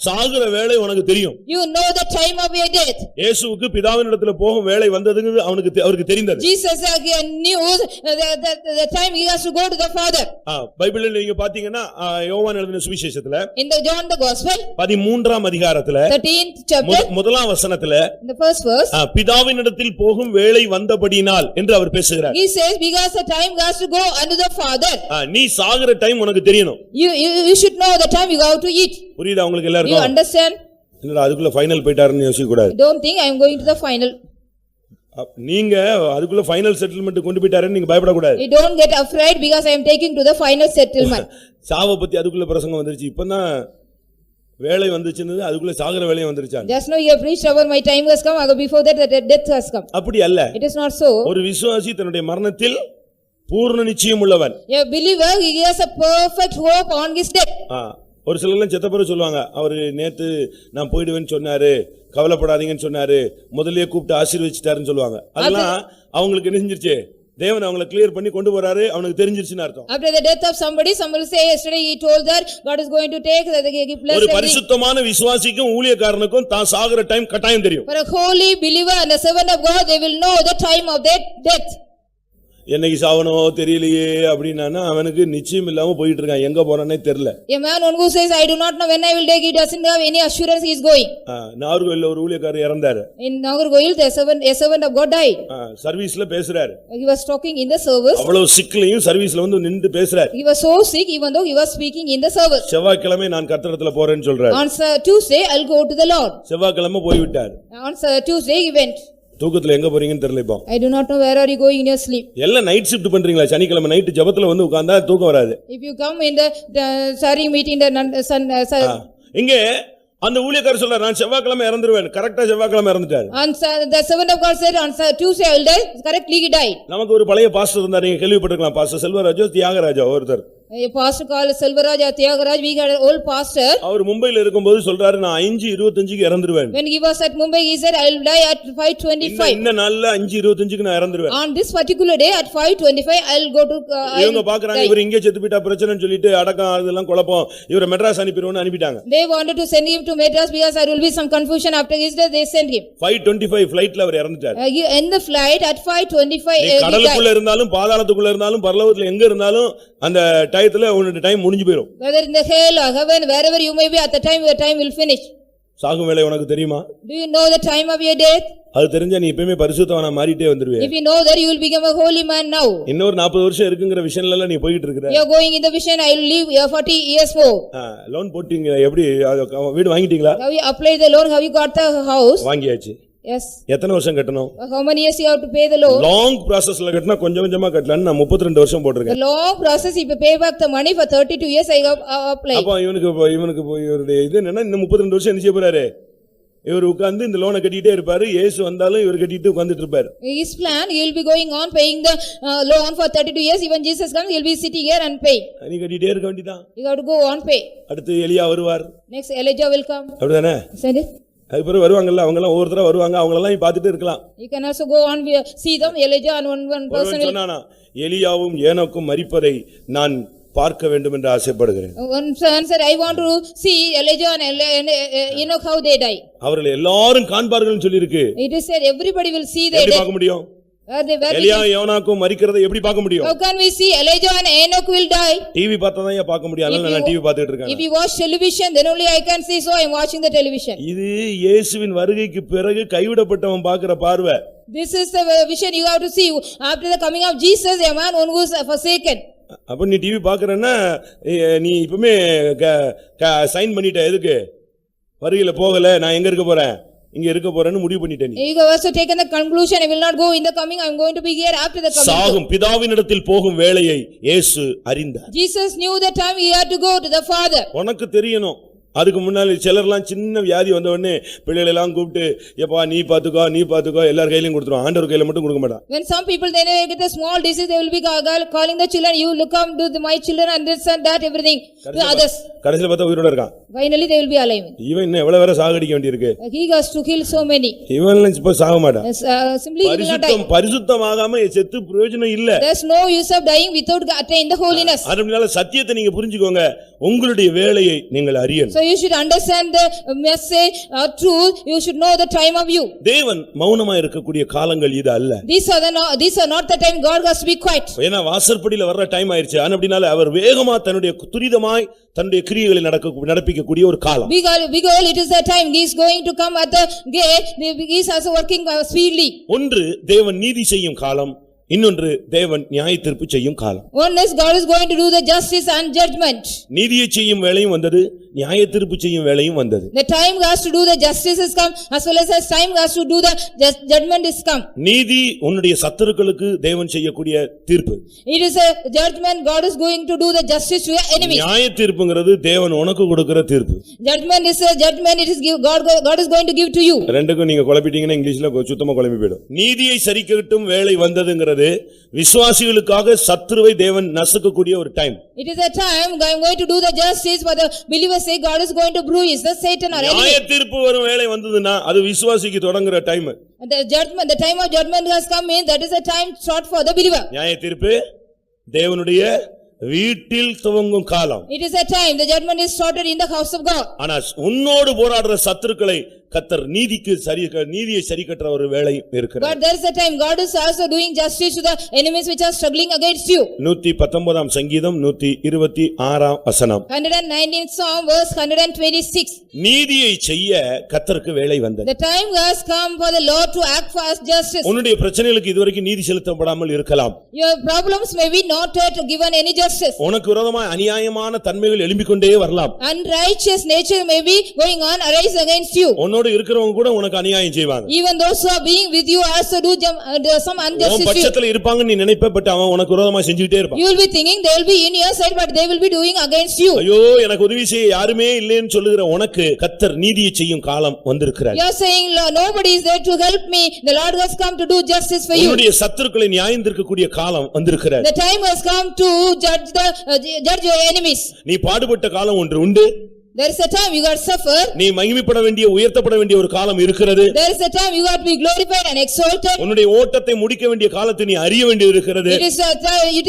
சாகுற வேலை உனக்கு தெரியும். You know the time of your death. இயேசுவுக்கு பிதாவினிடத்தில் போகும் வேலை வந்ததுன்னு அவருக்கு தெரிந்தது. Jesus knew the time he has to go to the Father. பைபிளில் நீங்க பாத்தீங்கன்னா யோவான் எழுதின சுவிசேஷத்துல in the John the Gospel 13ஆம் அதிகாரத்துல 13th chapter முதலாம் வசனத்துல the first verse பிதாவினிடத்தில் போகும் வேளை வந்தபடியினால் என்று அவர் பேசுகிறார். he says because the time has to go unto the Father. நீ சாகுற டைம் உனக்கு தெரியணும். you should know the time you go to eat. புரியுதா உங்களுக்கு எல்லாருக்கும்? you understand? இல்ல அதுக்குள்ள ஃபைனல் போய்ட்டாருன்னு யோசிக்க கூடாது. don't think I am going to the final. நீங்க அதுக்குள்ள ஃபைனல் செட்டில்மென்ட் கொண்டு போய்ட்டாருன்னு நீங்க பயப்பட கூடாது. you don't get afraid because I am taking to the final settlement. சாவ பத்தி அதுக்குள்ள பிரசங்கம் வந்துருச்சு. இப்பதான் வேலை வந்துச்சுன்னு அதுக்குள்ள சாகுற வேலையும் வந்துருச்சாங்க. just now you have preached about my time has come, before that the death has come. அப்படி அல்ல. it is not so. ஒரு விசுவாசி தன்னுடைய மரணத்தில் பூர்ண நிச்சயம் உள்ளவன். a believer he has a perfect hope on his death. ஒரு சிலர்லாம் செத்த பிறகு சொல்லுவாங்க, அவரு நேத்து நான் போயிடுவேன்னு சொன்னாரு, கவலைப்படாதீங்கன்னு சொன்னாரு, முதல்லயே கூப்பிட்டு ஆசீர்வதிச்சிட்டாருன்னு சொல்லுவாங்க. அதெல்லாம் அவங்களுக்கு என்ன செஞ்சிருச்சு? தேவன் அவங்களை கிளியர் பண்ணி கொண்டு போறாரு, அவனுக்கு தெரிஞ்சிருச்சுன்னு அர்த்தம். after the death of somebody will say yesterday he told that God is going to take the blessing. ஒரு பரிசுத்தமான விசுவாசிக்கும் ஊழியக்காரனுக்கும் தான் சாகுற டைம் கட்டாயம் தெரியும். for a holy believer and a servant of God they will know the time of their death. என்னைக்கு சாவனோ தெரியலையே அப்படின்னா அவனுக்கு நிச்சயம் இல்லாம போயிட்டு இருக்கான், எங்க போறானே தெரியல. a man who says I do not know when I will take, he doesn't have any assurance he is going. நாகர்கோயில்ல ஒரு ஊழியக்காரர் இறந்தாரு. in Nagargoil a servant of God died. சர்வீஸ்ல பேசுறாரு. he was talking in the service. அவ்வளவு சிக்லையும் சர்வீஸ்ல வந்து நின்னு பேசுறாரு. he was so sick even though he was speaking in the service. செவ்வாய்க்கிழமை நான் கர்த்தரிடத்துல போறேன்னு சொல்றாரு. on Tuesday I'll go to the Lord. செவ்வாய்க்கிழமை போய் விட்டார். on Tuesday he went. தூக்கத்துல எங்க போறீங்கன்னு தெரியல. இப்போ I do not know where are you going in your sleep. எல்லாம் நைட் ஷிஃப்ட் பண்றீங்களா? சனிக்கிழமை நைட் ஜெபத்துல வந்து உட்கார்ந்தா தூக்கம் வராது. if you come in the sharing meeting the இங்க அந்த ஊழியக்காரர் சொல்றார், நான் செவ்வாய்க்கிழமை இறந்துருவேன். கரெக்ட்டா செவ்வாய்க்கிழமை இறந்துட்டார். the servant of God said on Tuesday I will die. correctly he died. நமக்கு ஒரு பழைய பாஸ்டர் இருந்தார், நீங்க கேள்விப்பட்டிருக்கலாம். பாஸ்டர் செல்வராஜோ தியாகராஜா ஒருத்தர். a pastor called Selvaraj Tyagaraj. we had an old pastor. அவர் மும்பைல இருக்கும்போது சொல்றாரு, நான் 5:25க்கு இறந்துருவேன். when he was at Mumbai he said I will die at 5:25. இந்த நாள்ல 5:25க்கு நான் இறந்துருவேன். on this particular day at 5:25 I will go to இவங்க பாக்குறாங்க இவர் இங்கே செத்து போய்ட்டா பிரச்சனைன்னு சொல்லிட்டு அடக்கம் அதெல்லாம் குழப்பம், இவரை மெட்ராஸ் அனுப்பிடுவோம்னு அனுப்பிட்டாங்க. they wanted to send him to Madras because there will be some confusion after his death. they sent him 5:25 flightல அவர் இறந்துட்டார். in the flight at 5:25 கடலுக்குள்ள இருந்தாலும் பாதாளத்துக்குள்ள இருந்தாலும் பரலோகத்துல எங்க இருந்தாலும் அந்த டயத்துல உன்னோட டைம் முடிஞ்சு போயிடும். whether in the hell or heaven wherever you may be at the time your time will finish. சாகும் வேளை உனக்கு தெரியுமா? do you know the time of your death? அது தெரிஞ்சா நீ எப்பவுமே பரிசுத்தவனா மாறிட்டே வந்துருவே. if you know that you will become a holy man now. இன்னொரு 40 வருஷம் இருக்குங்கற விஷயம்ல எல்லாம் நீ போயிட்டு இருக்கற. you are going in the vision I will live 40 years more. Loan போட்டீங்க, எப்படி வீடு வாங்கிட்டீங்களா? how you applied the loan, how you got the house? வாங்கியாச்சு. yes. எத்தனை வருஷம் கட்டணும்? how many years you have to pay the loan? Long processல கட்டினா கொஞ்சம் கொஞ்சமா கட்டலாம்னு நான் 32 வருஷம் போட்டுருக்கேன். the long process if you pay back the money for 32 years I have applied. அப்ப இவனுக்கு இவருடைய இது என்னன்னா இந்த 32 வருஷம் என்ன செய்ய போறாரு? இவர் உட்கார்ந்து இந்த லோனை கட்டிட்டே இருப்பாரு. இயேசு வந்தாலும் இவர் கட்டிட்டு உட்கார்ந்துட்டு இருப்பாரு. his plan he will be going on paying the loan for 32 years. even Jesus comes he will be sitting here and pay. நீ கட்டிட்டே இருக்க வேண்டியதான். you have to go on pay. அடுத்து எலியா வருவார். next Elijah will come. அப்படிதானே? said it. அதுக்கப்புறம் வருவாங்கல்ல, அவங்க எல்லாம் ஒவ்வொருத்தரா வருவாங்க, அவங்க எல்லாம் நீ பார்த்துட்டு இருக்கலாம். you can also go on see them. Elijah and one person will சொன்னானா எலியாவும் ஏனோக்கும் மரிப்பதை நான் பார்க்க வேண்டும் என்று ஆசைப்படுகிறேன். one son said I want to see Elijah and Enoch how they die. அவர்கள் எல்லாரும் காண்பார்கள்னு சொல்லி இருக்கு. it is said everybody will see they எப்படி பார்க்க முடியும்? எலியா யோனாக்கும் மரிக்கிறதை எப்படி பார்க்க முடியும்? how can we see Elijah and Enoch will die? TV பார்த்தா தான் பார்க்க முடியும். அதனால நான் டிவி பார்த்துட்டு இருக்கேன். if you watch television then only I can see, so I am watching the television. இது இயேசுவின் வருகைக்கு பிறகு கைவிடப்பட்டவன் பார்க்கிற பார்வை. this is the vision you have to see after the coming of Jesus, a man who is forsaken. அப்ப நீ TV பார்க்கறன்னா நீ இப்பமே சைன் பண்ணிட்ட, எதுக்கு? வருகையில போகல, நான் எங்க இருக்க போறேன், இங்க இருக்க போறேன்னு முடிவு பண்ணிட்டே. நீ you have also taken the conclusion I will not go in the coming, I am going to be here after the coming. சாகும் பிதாவினிடத்தில் போகும் வேளையை இயேசு அறிந்தார். Jesus knew the time he had to go to the Father. உனக்கு தெரியணும் அதுக்கு முன்னாடி சிலர்லாம் சின்ன வியாதி வந்த உடனே பிள்ளைகளை எல்லாம் கூப்பிட்டு எப்பா நீ பாத்துக்கோ எல்லார் கையிலயும் கொடுத்துருவான், ஆண்டவர் கையில மட்டும் கொடுக்க மாட்டான். When some people they get a small disease, they will be calling the children, you look up to my children and this and that everything to others. கடைசில பார்த்தா உயிரோட இருக்கான். Finally they will be alive. இவன் இன்னும் எவ்வளவு வேற சாகடிக்க வேண்டியிருக்கு. He has to kill so many. இவன் இப்ப சாக மாட்டான். Simply he will not die. பரிசுத்தமாகாம செத்து பிரயோஜனம் இல்ல. There's no use of dying without attaining the holiness. அதனால சத்தியத்தை நீங்க புரிஞ்சுக்கோங்க, உங்களுடைய வேலையை நீங்கள் அறியணும். So you should understand the message or truth, you should know the time of you. தேவன் மௌனமா இருக்கக்கூடிய காலங்கள் இது அல்ல. These are not the time God has to be quiet. ஏன்னா வாசற்படியில வர்ற டைம் ஆயிருச்சு. அப்படினால அவர் வேகமா தன்னுடைய துரிதமாய் தன்னுடைய கிரியைகளை நடப்பிக்கக்கூடிய ஒரு காலம். Because it is the time he is going to come at the gate, he is also working speedily. ஒன்று தேவன் நீதி செய்யும் காலம், இன்னொன்று தேவன் நியாயத்தீர்ப்பு செய்யும் காலம். One is God is going to do the justice and judgment. நீதியை செய்யும் வேளையும் வந்தது, நியாயத்தீர்ப்பு செய்யும் வேளையும் வந்தது. The time has to do the justice is come, as well as time has to do the judgment is come. நீதி உன்னுடைய சத்துருக்களுக்கு தேவன் செய்யக்கூடிய தீர்ப்பு. It is a judgment, God is going to do the justice to your enemies. நியாயத்தீர்ப்புங்கிறது தேவன் உனக்கு கொடுக்கிற தீர்ப்பு. Judgment is a judgment, it is God is going to give to you. ரெண்டுக்கும் நீங்க குழப்பிட்டீங்கன்னா இங்கிலீஷ்ல சுத்தமா குழம்பி போயிடும். நீதியை சரிக்கட்டும் வேளை வந்ததுங்கிறது விசுவாசிகளுக்காக சத்துருவை தேவன் நசுக்கக்கூடிய ஒரு time. It is a time I am going to do the justice for the believers say God is going to bruise the Satan or enemy. நியாயத்தீர்ப்பு வரும் வேளை வந்ததுன்னா அது விசுவாசிக்கு தொடங்குற time. The time of judgment has come in, that is a time short for the believer. நியாயத்தீர்ப்பு தேவனுடைய வீட்டில் துவங்கும் காலம். It is a time the judgment is started in the house of God. ஆனா உன்னோடு போராடுற சத்துருக்களை கர்த்தர் நீதியை சரிக்கற்ற ஒரு வேளை இருக்கிறது. But there is a time God is also doing justice to the enemies which are struggling against you. 119 சங்கீதம் 126 வசனம். 119th Psalm verse 126. நீதியை செய்ய கர்த்தருக்கு வேளை வந்தது. The time has come for the Lord to act for us justice. உன்னுடைய பிரச்சனைகளுக்கு இதுவரைக்கும் நீதி செலுத்தப்படாமல் இருக்கலாம். Your problems may be not yet given any justice. உனக்கு விரோதமாய் அநியாயமான தன்மைகள் எழும்பிக் கொண்டே வரலாம். Unrighteous nature may be going on arise against you. உன்னோடு இருக்கிறவங்க கூட உனக்கு அநியாயம் செய்வாங்க. Even those who are being with you also do some injustice. உன் பட்சத்துல இருப்பாங்க நீ நினைப்ப, பட் அவன் உனக்கு விரோதமா செஞ்சிட்டே இருப்பான். You will be thinking they will be in your side, but they will be doing against you. ஐயோ எனக்கு உதவி செய்ய யாருமே இல்லைன்னு சொல்லுகிற உனக்கு கர்த்தர் நீதியை செய்யும் காலம் வந்திருக்கிறார். You are saying nobody is there to help me, the Lord has come to do justice for you. உன்னுடைய சத்துருக்களை நியாயம் தீர்க்கக்கூடிய காலம் வந்திருக்கிறார். The time has come to judge your enemies. நீ பாடுபட்ட காலம் ஒன்று உண்டு. There is a time you got to suffer. நீ மகிமைப்பட வேண்டிய உயர்த்தப்பட வேண்டிய ஒரு காலம் இருக்கிறது. There is a time you got to be glorified and exalted. உன்னுடைய ஓட்டத்தை முடிக்க வேண்டிய காலத்தை நீ அறிய வேண்டியது இருக்கிறது. It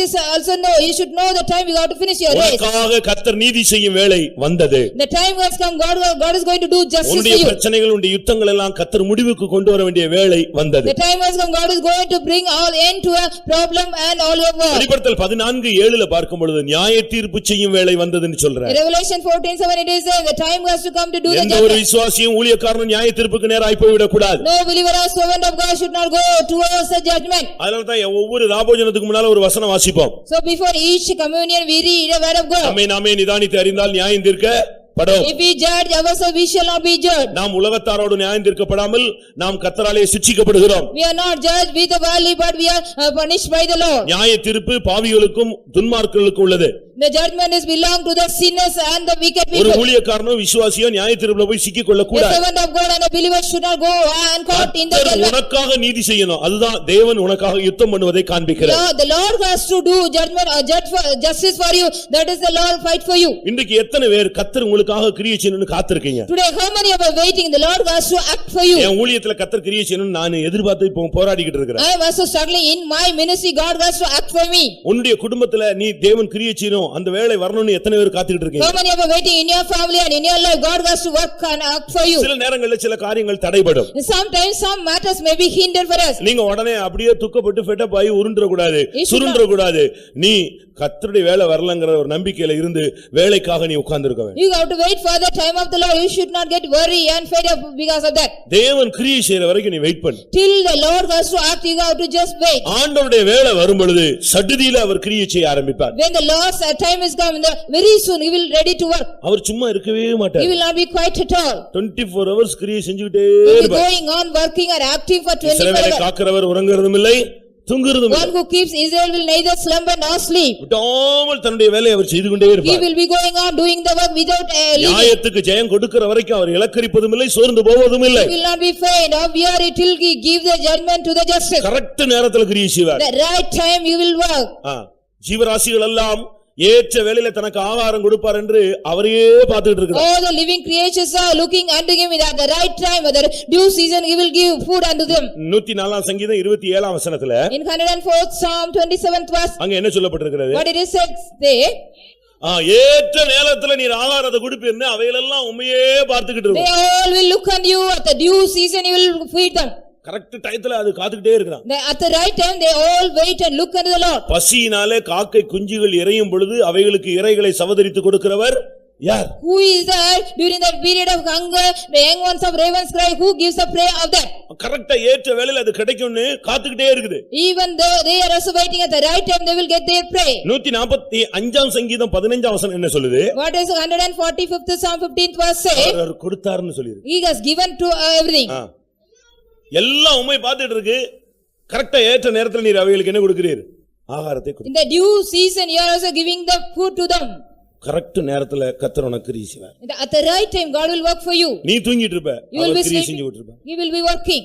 is also you should know the time you got to finish your race. உனக்காக கர்த்தர் நீதி செய்யும் வேளை வந்தது. The time has come, God is going to do justice for உன்னுடைய you. பிரச்சனைகள் உன்னுடைய யுத்தங்கள் எல்லாம் கர்த்தர் முடிவுக்கு கொண்டு வர வேண்டிய வேளை வந்தது. The time has come, God is going to bring all end to a problem and all your war. வெளிப்படுத்தல் 14:7 பார்க்கும் பொழுது நியாய தீர்ப்பு செய்யும் வேளை வந்ததுன்னு சொல்றார். Revelation 14:7 it is the time has to come to do the எந்த ஒரு விசுவாசியும் ஊழியக்காரனும் நியாய தீர்ப்புக்கு நேராய் போய் விட கூடாது. No believer or servant of God should not go towards the judgment. அதனால தான் ஒவ்வொரு ராபோஜனத்துக்கு முன்னால ஒரு வசனம் வாசிப்போம். So before each communion we read a word of God. நாமே நிதானித்து அறிந்தால் நியாயம் தீர்க்கப்படும். If we judge ourselves, we shall not be judged. நாம் உலகத்தாரோடு நியாயம் தீர்க்கப்படாமல் நாம் கர்த்தராலே சிட்சிக்கப்படுகிறோம். We are not judged with the worldly, but we are punished by the Lord. நியாய தீர்ப்பு பாவிகளுக்கும் துன்மார்க்கர்களுக்கும் உள்ளது. The judgment is belong to the sinners and the wicked people. ஒரு ஊழியக்காரனோ விசுவாசியோ நியாய தீர்ப்புல போய் சிக்கிக் கொள்ள The கூடாது. servant of God and a believer should not go and caught in the judgment. உனக்காக நீதி செய்யணும். அதுதான் தேவன் உனக்காக யுத்தம் பண்ணுவதை காண்பிக்கிறார். The Lord has to do judgment or justice for you. That is the Lord fight for you. இன்றைக்கு எத்தனை பேர் கர்த்தர் உங்களுக்காக கிரியை செய்யணும்னு காத்திருக்கீங்க? Today how many are waiting? The Lord has to act for you. என் ஊழியத்துல கர்த்தர் கிரியை செய்யணும்னு நான் எதிர்பார்த்து இப்போ போராடிக்கிட்டு இருக்கிறேன். I am also struggling in my ministry. God has to act for me. உன்னுடைய குடும்பத்துல நீ தேவன் கிரியை செய்யணும் அந்த வேளை வரணும்னு எத்தனை பேர் காத்துக்கிட்டு இருக்கீங்க? How many are waiting in your family and in your life? God has to work and act for you. சில நேரங்களில் சில காரியங்கள் தடைபடும். Sometimes some matters may be hindered for us. நீங்க உடனே அப்படியே துக்கப்பட்டு ஃபெட்டப் ஆகி உருண்டற கூடாது, சுருண்டற கூடாது. நீ கர்த்தருடைய வேளை வரலங்கற ஒரு நம்பிக்கையில இருந்து வேலைக்காக நீ உட்கார்ந்திருக்க வேண்டும். You have to wait for the time of the Lord. You should not get worry and fed up because of that. தேவன் கிரியை செய்யற வரைக்கும் நீ வெயிட் பண்ணு. Till the Lord has to act, you have to just wait. ஆண்டவருடைய வேளை வரும் பொழுது சடுதியில அவர் கிரியை செய்ய ஆரம்பிப்பார். When the Lord's time is come, very soon he will ready to work. அவர் சும்மா இருக்கவே மாட்டார். He will not be quiet at all. 24 hours கிரியை செஞ்சுக்கிட்டே He will be இருப்பார். going on working or acting for 24 இஸ்ரவேலை hours. காக்கிறவர் உறங்குறதும் இல்லை, தூங்குறதும் இல்லை. One who keeps Israel will neither slumber nor sleep. விடாமல் தன்னுடைய வேலையை அவர் செய்து கொண்டே He இருப்பார். will be going on doing the work without leaving. நியாயத்துக்கு ஜெயம் கொடுக்கிற வரைக்கும் அவர் இலக்கரிப்பதும் இல்லை, சோர்ந்து போவதும் இல்லை. He will not be faint or weary till he give the judgment to the justice. Correct நேரத்துல கிரியை செய்வார். The right time you will work. ஜீவராசிகள் எல்லாம் ஏற்ற வேளையில தனக்கு ஆகாரம் கொடுப்பார் என்று அவரையே பார்த்துட்டு இருக்கிறார். All the living creatures are looking unto him at the right time, at the due season he will give food unto them. 104 சங்கீதம் 27 வசனத்துல In 104th Psalm 27th verse, அங்க என்ன சொல்லப்பட்டிருக்கிறது? what it is said there, ஏற்ற நேரத்துல நீர் ஆகாரத்தை கொடுப்பீர்னு அவைகளெல்லாம் உண்மையே பார்த்துக்கிட்டு they இருக்கும். all will look on you at the due season you will feed them. Correct டயத்துல அது காத்துக்கிட்டே இருக்கிறான். At the right time they all wait and look unto the Lord. பசியினாலே காக்கை குஞ்சுகள் இறையும் பொழுது அவைகளுக்கு இரைகளை சவதரித்து கொடுக்கிறவர் யார்? Who is there during that period of hunger, the young ones of ravens cry, who gives the prey of them? கரெக்ட்டா ஏற்ற வேளையில அது கிடைக்கும்னு காத்துக்கிட்டே இருக்குது. Even though they are also waiting at the right time they will get their prey. 145 சங்கீதம் 15 வசனம் என்ன சொல்லுது? What is 145th Psalm 15th verse say? அவர் கொடுத்தார்னு சொல்லிருக்கு. He has given to everything. எல்லாம் உம்மை பார்த்துட்டு இருக்கு. கரெக்ட்டா ஏற்ற நேரத்துல நீர் அவைகளுக்கு என்ன கொடுக்கிறீர்? ஆகாரத்தை கொடுக்கிறீர். In the due season you are also giving the food to them. Correct நேரத்துல கர்த்தர் உனக்கு கிரியை செய்வார். At the right time God will work for you. நீ தூங்கிட்டு இருப்ப, You will அவர் be கிரியை sleeping. செஞ்சு விட்டுருப்பார். He will be working.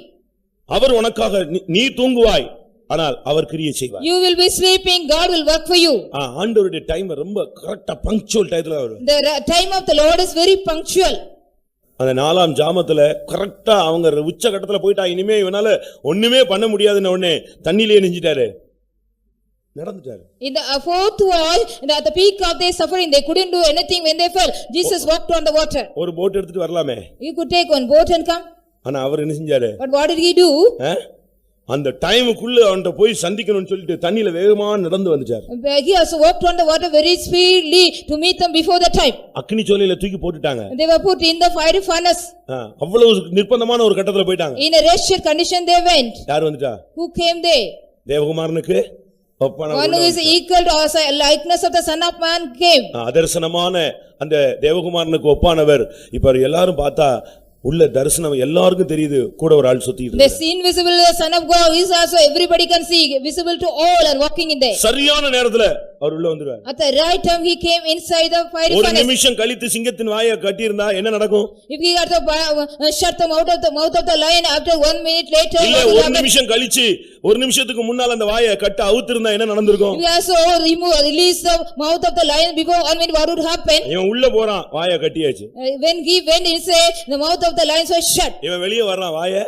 அவர் உனக்காக நீ தூங்குவாய், ஆனால் அவர் கிரியை செய்வார். You will be sleeping, God will work for you. ஆண்டவருடைய டைம் ரொம்ப கரெக்ட்டா பங்க்சுவல் டயத்துல வரும். The time of the Lord is very punctual. அந்த 4ஆம் ஜாமத்துல கரெக்ட்டா அவங்க உச்ச கட்டத்துல போயிட்டா, இனிமே இவனால ஒண்ணுமே பண்ண முடியாதுன்னு உடனே தண்ணியிலே நெஞ்சிட்டாரு, நடந்துட்டாரு. In the fourth watch, at the peak of their suffering, they couldn't do anything when they fell. Jesus walked on the water. ஒரு போட் எடுத்துட்டு வரலாமே. You could take one boat and come. ஆனா அவர் என்ன செஞ்சாரு? But what did he do? அந்த டைமுக்குள்ள அவன்கிட்ட போய் சந்திக்கணும்னு சொல்லிட்டு தண்ணியில வேகமா நடந்து வந்துட்டார். He also walked on the water very speedily to meet them before the time. அக்கினி ஜுவாலையில தூக்கி போட்டுட்டாங்க. They were put in the fiery furnace. அவ்வளவு நிர்பந்தமான ஒரு கட்டத்துல போயிட்டாங்க. In a wretched condition they went. யார் வந்துட்டா? Who came there? தேவகுமாரனுக்கு ஒப்பான one who is equal to us, likeness of the son of man came. அதர்சனமான அந்த தேவகுமாரனுக்கு ஒப்பானவர் இப்ப எல்லாரும் பார்த்தா உள்ள தரிசனம் எல்லாருக்கும் தெரியுது, கூட ஒரு ஆள் சுத்திட்டு The invisible son of God is also everybody can see, visible to all and walking in there. சரியான நேரத்துல அவர் உள்ள வந்துருவார். At the right time he came inside the fiery furnace. ஒரு நிமிஷம் கழித்து சிங்கத்தின் வாயை கட்டி இருந்தா என்ன நடக்கும்? If he had to shut the mouth of the lion after 1 minute later, இல்ல ஒரு நிமிஷம் கழிச்சு ஒரு நிமிஷத்துக்கு முன்னால அந்த வாயை கட்ட அவுத்திருந்தா என்ன நடந்திருக்கும்? if he also release the mouth of the lion before 1 minute, what would happen? இவன் உள்ள போறான், வாயை கட்டியாச்சு. When he went inside, the mouth of the lions was shut. இவன் வெளியே வர்றான், வாயை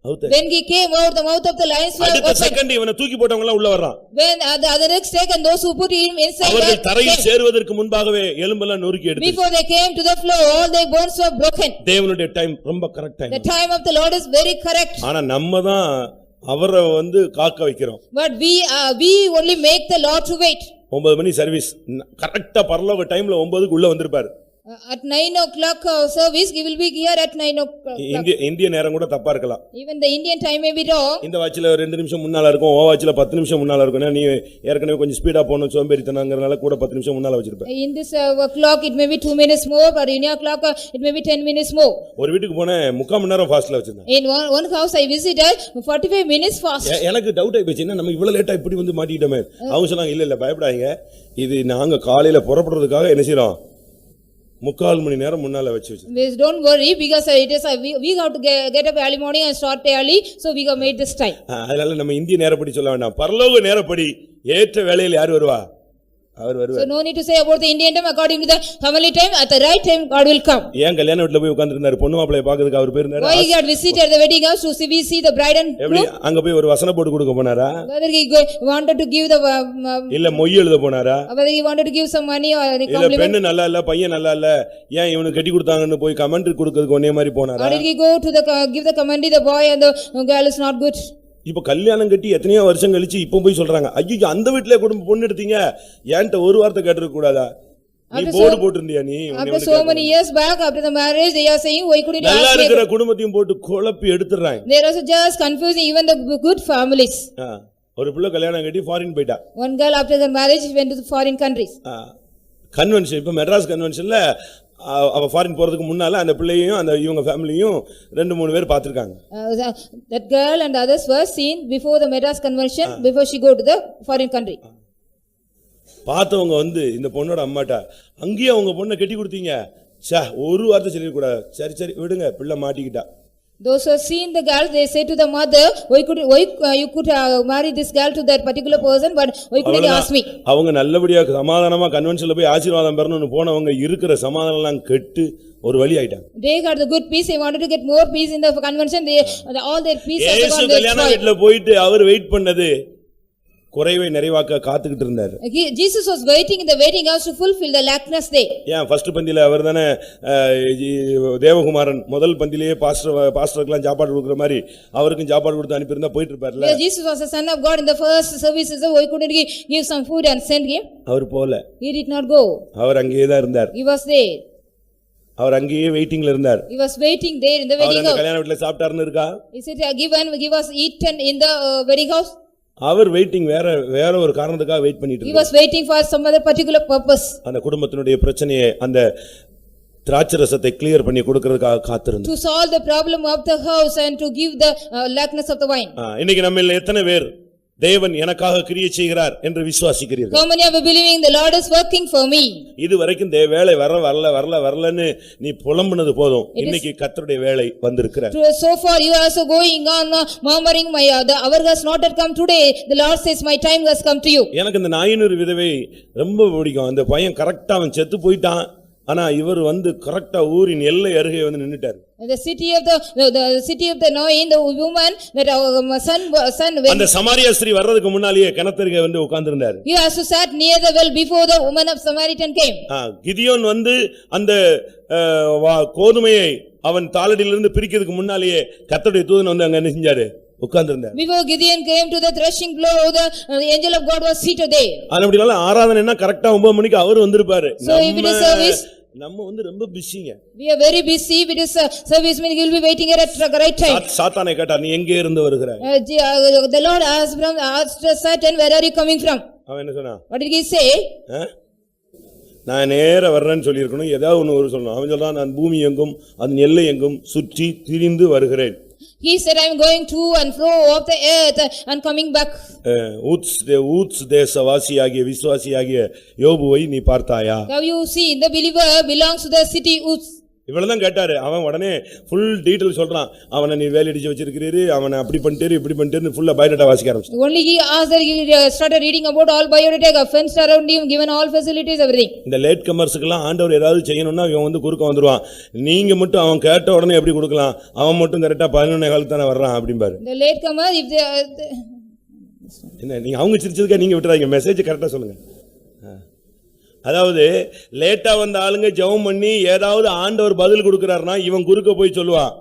அவுத்து. When he came out, the mouth of the lions was அடுத்த open. செகண்ட் இவனை தூக்கி போட்டவங்க எல்லாம் உள்ள வர்றான். When the other next second those who put him inside, அவர்கள் தரையில் சேருவதற்கு முன்பாகவே எலும்பெல்லாம் நொறுக்கி எடுத்து. before they came to the floor, all their bones were broken. தேவனுடைய டைம் ரொம்ப correct time. The time of the Lord is very correct. ஆனா நம்ம தான் அவரை காக்க வைக்கிறோம். But we only make the Lord to wait. 9 மணி சர்வீஸ் கரெக்ட்டா பரலோக டைம்ல 9க்கு உள்ள வந்திருப்பாரு. At 9 o'clock service, he will be here at 9 o'clock. இந்திய நேரம் கூட தப்பா இருக்கலாம். Even the Indian time may be wrong. இந்த வாட்ச்ல 2 நிமிஷம் முன்னால இருக்கும், ஓ வாட்ச்ல 10 நிமிஷம் முன்னால இருக்கும். நீ ஏற்கனவே கொஞ்சம் ஸ்பீடா போணும் சோம்பேறித்தனங்கறனால கூட 10 நிமிஷம் முன்னால வச்சிருப்ப. In this clock it may be 2 minutes more, but in your clock it may be 10 minutes more. ஒரு வீட்டுக்கு போனேன், 3/4 மணி நேரம் ஃபாஸ்ட்ல வச்சிருந்தேன். In one house I visited, 45 minutes fast. எனக்கு டவுட் ஆயி போச்சு, என்ன நம்ம இவ்வளவு லேட்டா இப்படி மாட்டிட்டோமே. அவங்க சொன்னாங்க, இல்ல பயப்படாதீங்க, இது நாங்க காலையில புறப்படுறதுக்காக என்ன செய்றோம், 3/4 மணி நேரம் முன்னால வச்சு. Don't worry, because it is we have to get up early morning and start early, so we have made this time. அதனால நம்ம இந்திய நேரப்படி சொல்ல வேண்டாம், பரலோக நேரப்படி ஏற்ற வேளையில் யார் வருவா? அவர் வருவார். So no need to say about the Indian time, according to the heavenly time, at the right time God will come. ஏன் கல்யாண வீட்ல போய் உட்கார்ந்திருந்தாரு, பொண்ணு மாப்பிளைய பார்க்கிறதுக்கு அவர் பேர் என்ன? Why he had visited the wedding house to see the bride and groom? எப்படி அங்க போய் ஒரு வசன போட்டு கொடுக்க போனாரா? Whether he wanted to give the இல்ல மொய் எழுத போனாரா? whether he wanted to give some money or any இல்ல compliment? பெண்ணு நல்லா இல்ல, பையன் நல்லா இல்ல, ஏன் இவனுக்கு கட்டி கொடுத்தாங்கன்னு போய் கமெண்ட் கொடுக்கிறதுக்கு ஒண்ணே மாதிரி போனாரா? Or did he go to give the comment, the boy and the girl is not good? இப்ப கல்யாணம் கட்டி எத்தனையோ வருஷம் கழிச்சு இப்ப போய் சொல்றாங்க, ஐயோ அந்த வீட்லயே குடும்பம் பொண்ணு எடுத்தீங்க, ஏன்ட்ட ஒரு வார்த்தை கேட்டிருக்க கூடாதா? நீ போர்டு போட்டிருந்தியா? நீ after so many years back, after the marriage, they are saying, why couldn't you நல்லா ask me? இருக்கிற குடும்பத்தையும் போட்டு குழப்பி எடுத்துறாங்க. They are also just confusing even the good families. ஒரு பிள்ளை கல்யாணம் கட்டி ஃபாரின் போயிட்டா. One girl after the marriage went to the foreign countries. Convention, இப்ப மெட்ராஸ் கன்வென்ஷன்ல அவ ஃபாரின் போறதுக்கு முன்னால அந்த பிள்ளையும் அந்த இவங்க ஃபேமிலியும் 2-3 பேர் பார்த்திருக்காங்க. That girl and others were seen before the Madras conversion, before she go to the foreign country. பார்த்தவங்க வந்து இந்த பொண்ணோட அம்மாட்ட அங்கேயே அவங்க பொண்ணை கட்டி கொடுத்தீங்க, ஒரு வார்த்தை சொல்லிடக்கூடாது, சரி விடுங்க பிள்ளை மாட்டிக்கிட்டா. Those who have seen the girl, they say to the mother, why you could marry this girl to that particular person, but why couldn't you ask me? அவங்க நல்லபடியா சமாதானமா கன்வென்ஷன்ல போய் ஆசீர்வாதம் பெறணும்னு போனவங்க இருக்கிற சமாதானம் எல்லாம் கெட்டு ஒரு வழி ஆயிட்டாங்க. They got the good peace, they wanted to get more peace in the convention, all their peace has gone. இயேசு கல்யாண வீட்ல போயிட்டு அவர் வெயிட் பண்ணது குறைவை நிறைவாக்க காத்துக்கிட்டு இருந்தார். Jesus was waiting in the waiting house to fulfill the lackness day. ஏன் first பந்தியில அவர் தானே தேவகுமாரன் முதல் பந்தியிலேயே பாஸ்டருக்குலாம் சாப்பாடு கொடுக்குற மாதிரி அவருக்கும் சாப்பாடு கொடுத்து அனுப்பியிருந்தா போயிட்டு இருப்பார்ல. Jesus was the son of God in the first services, why couldn't he give some food and send him? அவர் போல. He did not go. அவர் அங்கேயே தான் இருந்தார். He was there. அவர் அங்கேயே வெயிட்டிங்ல இருந்தார். He was waiting there in the wedding house. கல்யாண வீட்ல சாப்பிட்டாருன்னு இருக்கா? Is it give us eaten in the wedding house? அவர் வெயிட்டிங் வேற ஒரு காரணத்துக்காக வெயிட் பண்ணிட்டு இருந்தார். He was waiting for some other particular purpose. அந்த குடும்பத்தினுடைய பிரச்சனையை அந்த திராட்சரசத்தை கிளியர் பண்ணி கொடுக்கிறதுக்காக காத்திருந்தார். To solve the problem of the house and to give the lackness of the wine. இன்னைக்கு நம்மில் எத்தனை பேர் தேவன் எனக்காக கிரியை செய்கிறார் என்று விசுவாசிக்கிறீர்கள்? How many are believing the Lord is working for me? இதுவரைக்கும் வேலை வரலன்னு நீ புலம்புனது போதும். இன்னைக்கு கர்த்தருடைய வேலை வந்திருக்கிறார். So far you are also going on murmuring, the hour has not yet come today. The Lord says my time has come to you. எனக்கு இந்த நாயினூர் விதவை ரொம்ப பிடிக்கும். அந்த பையன் கரெக்ட்டா அவன் செத்து போயிட்டான், ஆனா இவர் வந்து கரெக்ட்டா ஊரின் எல்லை அருகே வந்து நின்னுட்டார். The city of the Nain, the woman that son அந்த சமாரியா ஸ்திரீ வர்றதுக்கு முன்னாலேயே கிணத்தருகே வந்து உட்கார்ந்திருந்தார். He also sat near the well before the woman of Samaritan came. Gideon வந்து அந்த கோதுமையை அவன் தாளடியிலிருந்து பிரிக்கிறதுக்கு முன்னாலேயே கர்த்தருடைய தூதன் வந்து அங்க என்ன செஞ்சாரு? உட்கார்ந்திருந்தார். Before Gideon came to the threshing floor, the angel of God was seated there. அப்படினால ஆராதனைனா கரெக்ட்டா 9 மணிக்கு அவர் வந்திருப்பாரு. So if it is service, நம்ம வந்து ரொம்ப பிஸிங்க. We are very busy. If it is service, meaning you will be waiting here at the right time. சாத்தானை கேட்டார், நீ எங்கே இருந்து வருகிறாய்? The Lord asked Satan, where are you coming from? அவன் என்ன சொன்னான்? What did he say? நான் நேரா வர்றேன்னு சொல்லி இருக்கணும், ஏதாவது ஒன்னு சொல்லணும். அவன் சொல்றான், நான் பூமி எங்கும் அதன் எல்லை எங்கும் சுற்றி திரிந்து வருகிறேன். He said, I am going to and fro of the earth and coming back. ஊத்ஸ் தேசவாசியாகிய விசுவாசியாகிய யோபுவை நீ பார்த்தாயா? Have you seen the believer belongs to the city Uz? இவ்வளவுதான் கேட்டாரு. அவன் உடனே ஃபுல் டீடைல் சொல்றான். அவனை நீ வேலையடிச்சு வச்சிருக்கிறீரு, அவனை அப்படி பண்ணிட்டேரு இப்படி பண்ணிட்டேன்னு ஃபுல்லா பயோடேட்டா வாசிக்க ஆரம்பிச்சான். Only he asked that he started reading about all biodata, fenced around him, given all facilities, everything. இந்த லேட் கமர்ஸ்க்குலாம் ஆண்டவர் ஏதாவது செய்யணும்னா இவன் வந்து குறுக்க வந்துருவான். நீங்க மட்டும் அவன் கேட்ட உடனே எப்படி கொடுக்கலாம், அவன் மட்டும் கரெக்டா 11 காலத்துக்கு தானே வர்றான் அப்படிம்பாரு. The late comer, if they என்ன நீங்க அவங்க சிரிச்சதுக்கா நீங்க விட்டுறாதீங்க, மெசேஜ் கரெக்டா சொல்லுங்க. அதாவது லேட்டா வந்த ஆளுங்க ஜெபம் பண்ணி ஏதாவது ஆண்டவர் பதில் கொடுக்கறாருன்னா இவன் குறுக்க போய் சொல்லுவான்,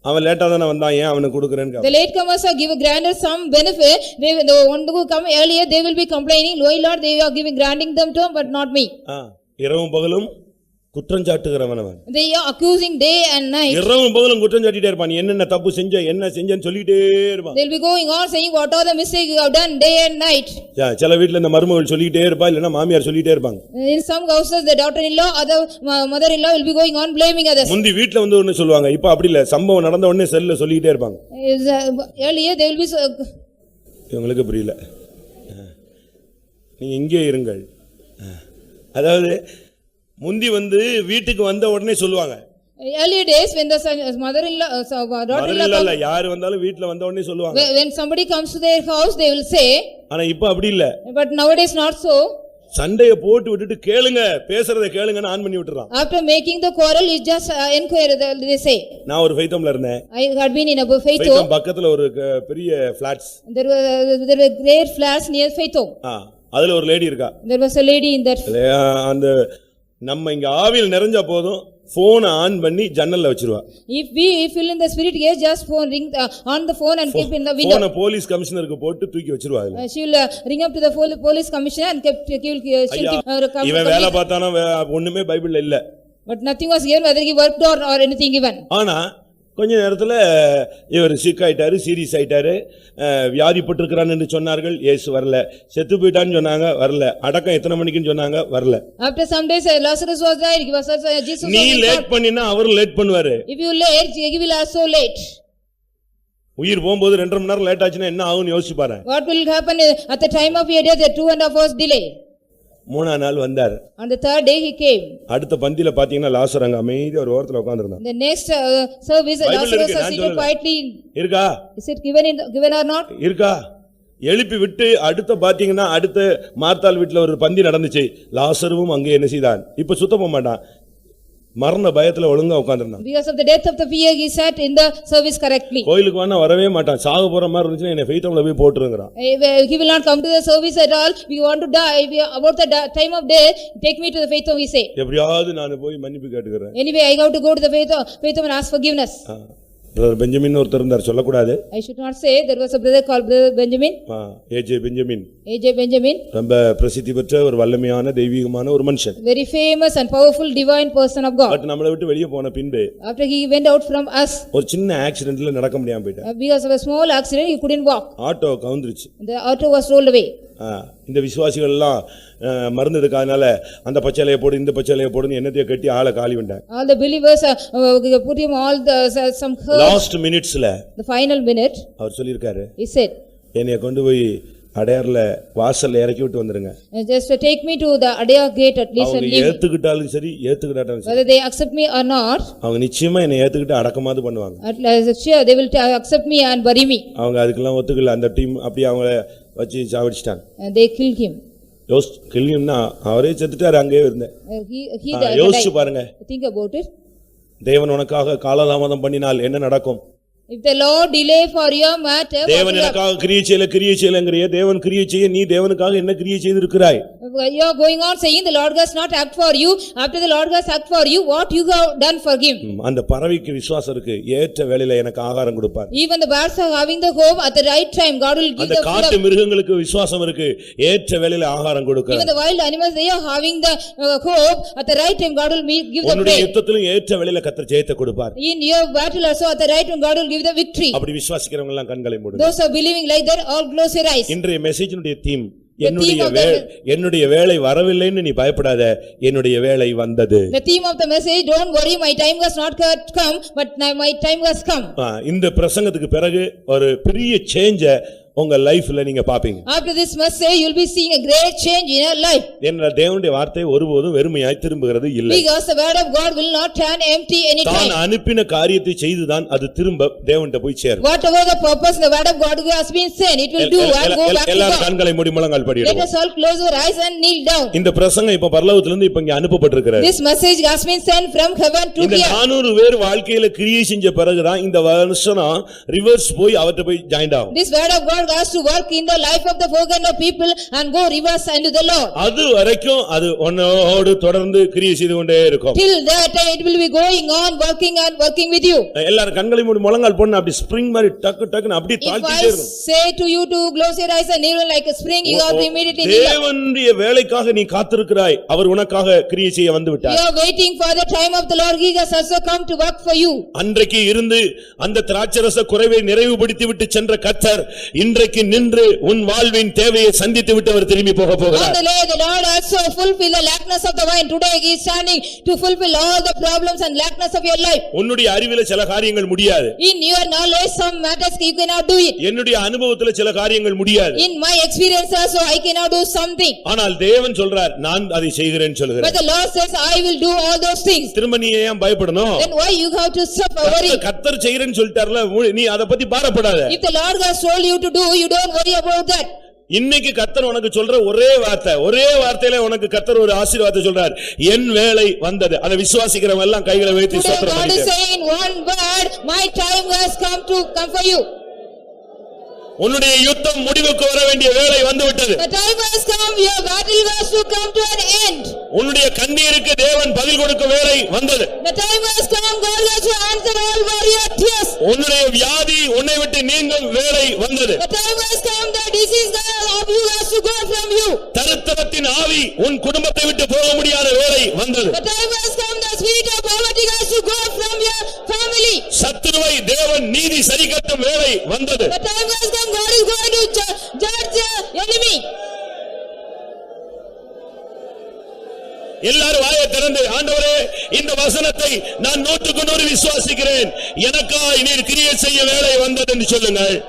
அவன் லேட்டா தானே வந்தான், ஏன் அவனுக்கு கொடுக்கறேன்னு. The late comers are give granted some benefit. The one who come earlier, they will be complaining, Lord, they are granting them to, but not me. இரவும் பகலும் குற்றம் சாட்டுகிறவன் அவன். They are accusing day and night. இரவும் பகலும் குற்றம் சாட்டிட்டே இருப்பான். என்னென்ன தப்பு செஞ்ச என்ன செஞ்சேன்னு சொல்லிட்டே இருப்பான். They will be going on saying what are the mistakes you have done day and night. சில வீட்ல இந்த மருமகள் சொல்லிட்டே இருப்பா, இல்லனா மாமியார் சொல்லிட்டே இருப்பாங்க. In some houses the daughter-in-law or the mother-in-law will be going on blaming others. முந்தி வீட்ல வந்து ஒன்னு சொல்லுவாங்க, இப்போ அப்படி இல்ல, சம்பவம் நடந்த உடனே செல்ல சொல்லிட்டே இருப்பாங்க. Earlier they will be உங்களுக்கு புரியல, நீங்க இங்கே இருங்கள். அதாவது முந்தி வந்து வீட்டுக்கு வந்த உடனே சொல்லுவாங்க. Earlier days when the mother-in-law daughter-in-law யார் வந்தாலும் வீட்ல வந்த உடனே சொல்லுவாங்க. When somebody comes to their house they will say. ஆனா இப்போ அப்படி இல்ல. But nowadays not so. சண்டைய போட்டு விட்டுட்டு கேளுங்க, பேசுறதை கேளுங்கன்னு ஆன் பண்ணி விட்டுறான். After making the quarrel you just inquire, they say. நான் ஒரு ஃபைத்தம்ல இருந்தேன். I had been in a Faithom. ஃபைத்தம் பக்கத்துல ஒரு பெரிய flats. There were great flats near Faithom. அதுல ஒரு லேடி இருக்கா. There was a lady in that. அந்த நம்ம இங்க ஆவியில் நிறைஞ்சா போதும் போன் ஆன் பண்ணி ஜன்னல்ல வச்சிருவா. If we fill in the spirit, yes, just phone ring on the phone and keep in the window. போன போலீஸ் கமிஷனருக்கு போட்டு தூக்கி வச்சிருவா. She will ring up to the police commissioner and keep இவன் வேலை பார்த்தானா ஒண்ணுமே பைபிள்ல இல்ல. But nothing was given whether he worked or anything given. ஆனா கொஞ்ச நேரத்துல இவர் சிக் ஆயிட்டாரு, சீரியஸ் ஆயிட்டாரு, வியாதிப்பட்டிருக்கிறான்னு என்று சொன்னார்கள், இயேசு வரல. செத்து போயிட்டான்னு சொன்னாங்க, வரல. அடக்கம் எத்தனை மணிக்குன்னு சொன்னாங்க, வரல. After some days Lazarus was died, he was also Jesus was நீ in லேட் பண்ணினா அவரும் லேட் பண்ணுவாரு. If you late, he will also late. உயிர் போகும்போது 2.5 மணி நேரம் லேட் ஆச்சுன்னா என்ன ஆகும்னு யோசிச்சு பாரு. What will happen at the time of your death, 2.5 hours delay? மூணாம் நாள் வந்தார். On the third day he came. அடுத்த பந்தியில பாத்தீங்கன்னா லாசர் அங்க அமைதியா ஒரு ஓரத்துல உட்கார்ந்திருந்தான். The next service Lazarus was seated quietly. இருக்கா? Is it given or not? இருக்கா? எழுப்பி விட்டு அடுத்த பாத்தீங்கன்னா அடுத்த மார்த்தாள் வீட்டுல ஒரு பந்தி நடந்துச்சு. லாசருவும் அங்கே என்ன செய்தான்? இப்ப சுத்தம் போக மாட்டான், மரண பயத்துல ஒழுங்கா உட்கார்ந்திருந்தான். Because of the death of the fear he sat in the service correctly. கோயிலுக்கு வானா வரவே மாட்டான். சாக போற மாதிரி இருந்துச்சுன்னா என்னை ஃபெய்த்தம்ல போய் போட்டுருங்கறான். He will not come to the service at all. We want to die. About the time of day, take me to the faith home, he say. எப்படியாவது நான் போய் மன்னிப்பு கேட்டுக்கறேன். Anyway, I have to go to the faith home and ask forgiveness. Brother Benjamin ஒருத்தர் இருந்தார், சொல்லக்கூடாது. I should not say. There was a brother called Brother Benjamin. A J Benjamin. A.J. Benjamin. ரொம்ப பிரசித்தி பெற்ற ஒரு வல்லமையான தெய்வீகமான ஒரு மனுஷன். Very famous and powerful divine person of God. But நம்மளை விட்டு வெளியே போன பின்பு After he went out from us, ஒரு சின்ன ஆக்சிடென்ட்ல நடக்க முடியாம போயிட்டார். because of a small accident, he couldn't walk. Auto கவுந்துருச்சு. The auto was rolled away. இந்த விசுவாசிகள் எல்லாம் மருந்து எடுக்காதனால அந்த பச்சைலையை போடு இந்த பச்சைலையை போடுன்னு என்னத்தைய கட்டி ஆளை காலி விட்டாங்க. All the believers put him all the some herbs. Last மினிட்ஸ்ல The final minute அவர் சொல்லிருக்காரு, he said, என்னைய கொண்டு போய் அடையார்ல வாசல்ல இறக்கி விட்டு வந்துருங்க. just take me to the Adaya gate at least and அவங்க leave. ஏத்துக்கிட்டாலும் சரி ஏத்துக்கிட்டாலும் சரி, Whether they accept me or not, அவங்க நிச்சயமா என்னை ஏத்துக்கிட்டு அடக்கமாவது பண்ணுவாங்க. at least sure they will accept me and bury me. அவங்க அதுக்கெல்லாம் ஒத்துக்கல. அந்த டீம் அப்படியே அவங்கள வச்சு சாவடிச்சிட்டாங்க. And they killed him. கில்லியம்னா அவரே செத்துட்டாரு, அங்கேயே இருந்தேன். He died. யோசிச்சு பாருங்க. Think about it. தேவன் உனக்காக காலதாமதம் பண்ணினால் என்ன நடக்கும்? If the Lord delay for your matter, தேவன் எனக்காக கிரியை செய்யலங்கறியே, தேவன் கிரியை செய்ய நீ தேவனுக்காக என்ன கிரியை செய்திருக்கிறாய்? you are going on saying the Lord has not act for you. After the Lord has act for you, what you have done for him? அந்த பறவைக்கு விசுவாசம் இருக்கு, ஏற்ற வேளையில எனக்கு ஆகாரம் கொடுப்பார். Even the birds are having the hope, at the right time God will give அந்த the காட்டு மிருகங்களுக்கு விசுவாசம் இருக்கு, ஏற்ற வேளையில ஆகாரம் கொடுக்கிறார். Even the wild animals, they are having the hope, at the right time God will give them உன்னுடைய faith. யுத்தத்திலும் ஏற்ற வேளையில கர்த்தர் ஜெயத்தை கொடுப்பார். In your battle also, at the right time God will give the victory. அப்படி விசுவாசிக்கிறவங்க எல்லாம் கண்களை மூடுங்க. Those who are believing like that, all close your eyes. இன்றைய மெசேஜினுடைய தீம், என்னுடைய வேளை வரவில்லைன்னு நீ பயப்படாத, என்னுடைய வேளை வந்தது. The theme of the message, don't worry, my time has not come, but my time has come. இந்த பிரசங்கத்துக்கு பிறகு ஒரு பெரிய சேஞ்ச உங்க லைஃப்ல நீங்க பாப்பீங்க. After this message you will be seeing a great change in your life. என்ன தேவனுடைய வார்த்தை ஒருபோதும் வெறுமையாய் திரும்புகிறது இல்லை. Because the word of God will not turn empty any time. தான் அனுப்பின காரியத்தை செய்துதான் அது திரும்ப தேவன்கிட்ட போய் சேரும். Whatever the purpose the word of God has been sent, it will do and go back to எல்லாரும் God. கண்களை மூடி முழங்கால் படிடுவோம். Let us all close our eyes and kneel down. இந்த பிரசங்கம் இப்ப பரலோகத்திலிருந்து இப்ப இங்க அனுப்பப்பட்டிருக்கிறது. This message has been sent from heaven to இந்த here. 400 பேர் வாழ்க்கையில கிரியை செஞ்ச பிறகுதான் இந்த வருஷம் ரிவர்ஸ் போய் அவர்ட்ட போய் ஜாயின் ஆகும். This word of God has to work in the life of the forgotten people and go reverse unto the Lord. அது வரைக்கும் அது உன்னோடு தொடர்ந்து கிரியை செய்து கொண்டே இருக்கும். Till that it will be going on working with you. எல்லாரும் கண்களை மூடி முழங்கால் போடுங்க, அப்படி ஸ்ப்ரிங் மாதிரி டக்கு டக்குன்னு அப்படி தாழ்த்திட்டே இருக்கும். If I say to you to close your eyes and kneel like a spring, you have to immediately kneel. தேவனுடைய வேலைக்காக நீ காத்திருக்கிறாய், அவர் உனக்காக கிரியை செய்ய வந்து விட்டார். You are waiting for the time of the Lord, he has also come to work for you. அன்றைக்கு இருந்து அந்த திராட்சரச குறைவை நிறைவுபடுத்தி விட்டு சென்ற கர்த்தர் இன்றைக்கு நின்று உன் வாழ்வின் தேவையை சந்தித்து விட்டு அவர் திரும்பி போக போகிறார். On the day the Lord also fulfill the lackness of the wine. Today he is standing to fulfill all the problems and lackness of your life. உன்னுடைய அறிவிலே சில காரியங்கள் முடியாது. In your knowledge some matters you cannot do it. என்னுடைய அனுபவத்திலே சில காரியங்கள் முடியாது. In my experience also I cannot do something. ஆனால் தேவன் சொல்றார், நான் அதை செய்கிறேன் சொல்கிறார். But the Lord says I will do all those things. திரும்ப நீ ஏன் பயப்படணும்? Then why you have to suffer worry? கர்த்தர் செய்கிறேன்னு சொல்லிட்டார்ல, நீ அத பத்தி பாரப்படாத. If the Lord has told you to do, you don't worry about that. இன்னைக்கு கர்த்தர் உனக்கு சொல்ற ஒரே வார்த்தையில உனக்கு கர்த்தர் ஒரு ஆசீர்வாதத்தை சொல்றார், என் வேளை வந்தது. அதை விசுவாசிக்கிறவங்க எல்லாம் கைகளை வைத்து ஸ்தோத்திரம் God is பண்ணுங்க. saying one word, my time has come for you. உன்னுடைய யுத்தம் முடிவுக்கு வர வேண்டிய வேளை வந்து விட்டது. The time has come, your battle has to come to an end. உன்னுடைய கண்ணீருக்கு தேவன் பதில் கொடுக்க வேளை வந்தது. The time has come, God has to answer all your tears. உன்னுடைய வியாதி உன்னை விட்டு நீங்கும் வேளை வந்தது. The time has come, the disease of you has to go from you. தரித்திரத்தின் ஆவி உன் குடும்பத்தை விட்டு போக முடியாத வேளை வந்தது. The time has come, the spirit of poverty has to go from your family. சத்துரு சத்ருவை தேவன் நீதி சரிகட்டும் வேளை வந்தது. The time has come, God is going to judge the enemy. எல்லாரும் வாயை திறந்து, ஆண்டவரே இந்த வசனத்தை நான் 100% விசுவாசிக்கிறேன், எனக்காய் நீர் கிரியை செய்ய வேளை வந்தது என்று சொல்லுங்கள்.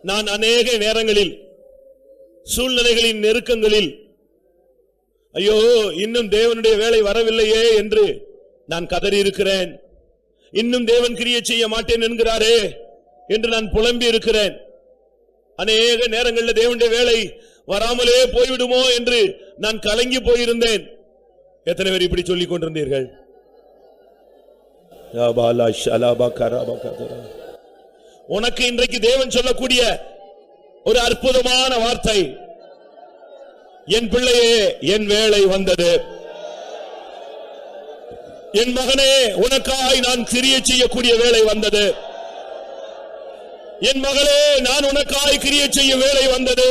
நான் அநேக நேரங்களில் சூழ்நிலைகளின் நெருக்கங்களில் ஐயோ இன்னும் தேவனுடைய வேலை வரவில்லையே என்று நான் கதறி இருக்கிறேன். இன்னும் தேவன் கிரியை செய்ய மாட்டேன் என்கிறாரே என்று நான் புலம்பி இருக்கிறேன். அநேக நேரங்களில் தேவனுடைய வேலை வராமலே போய்விடுமோ என்று நான் கலங்கி போயிருந்தேன். எத்தனை பேர் இப்படி சொல்லிக் கொண்டிருந்தீர்கள்? உனக்கு இன்றைக்கு தேவன் சொல்லக்கூடிய ஒரு அற்புதமான வார்த்தை, என் பிள்ளையே என் வேளை வந்தது, என் மகனே உனக்காய் நான் கிரியை செய்யக்கூடிய வேளை வந்தது, என் மகளே நான் உனக்காய் கிரியை செய்ய வேளை வந்தது.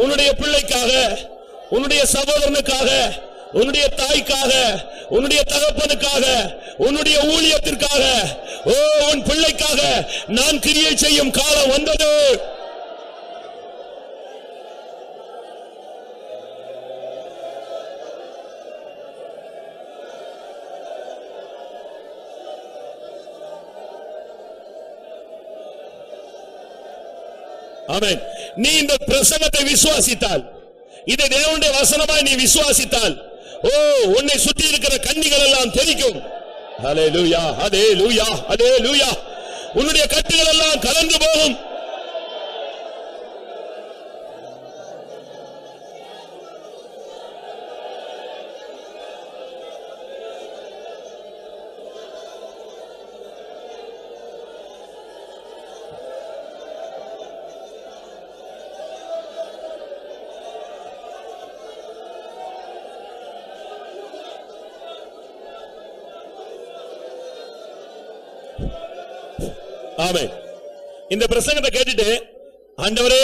உன்னுடைய பிள்ளைக்காக, உன்னுடைய சகோதரனுக்காக, உன்னுடைய தாய்க்காக, உன்னுடைய தகப்பனுக்காக, உன்னுடைய ஊழியத்திற்காக, உன் பிள்ளைக்காக நான் கிரியை செய்யும் காலம் வந்தது. ஆமென். நீ இந்த பிரசங்கத்தை விசுவாசித்தால், இதை தேவனுடைய வசனமாய் நீ விசுவாசித்தால், உன்னை சுற்றி இருக்கிற கண்ணிகள் எல்லாம் தெரிக்கும். ஹல்லேலூயா, ஹல்லேலூயா, ஹல்லேலூயா. உன்னுடைய கட்டுகள் எல்லாம் கலந்து போகும். ஆமென். இந்த பிரசங்கத்தை கேட்டுட்டு, ஆண்டவரே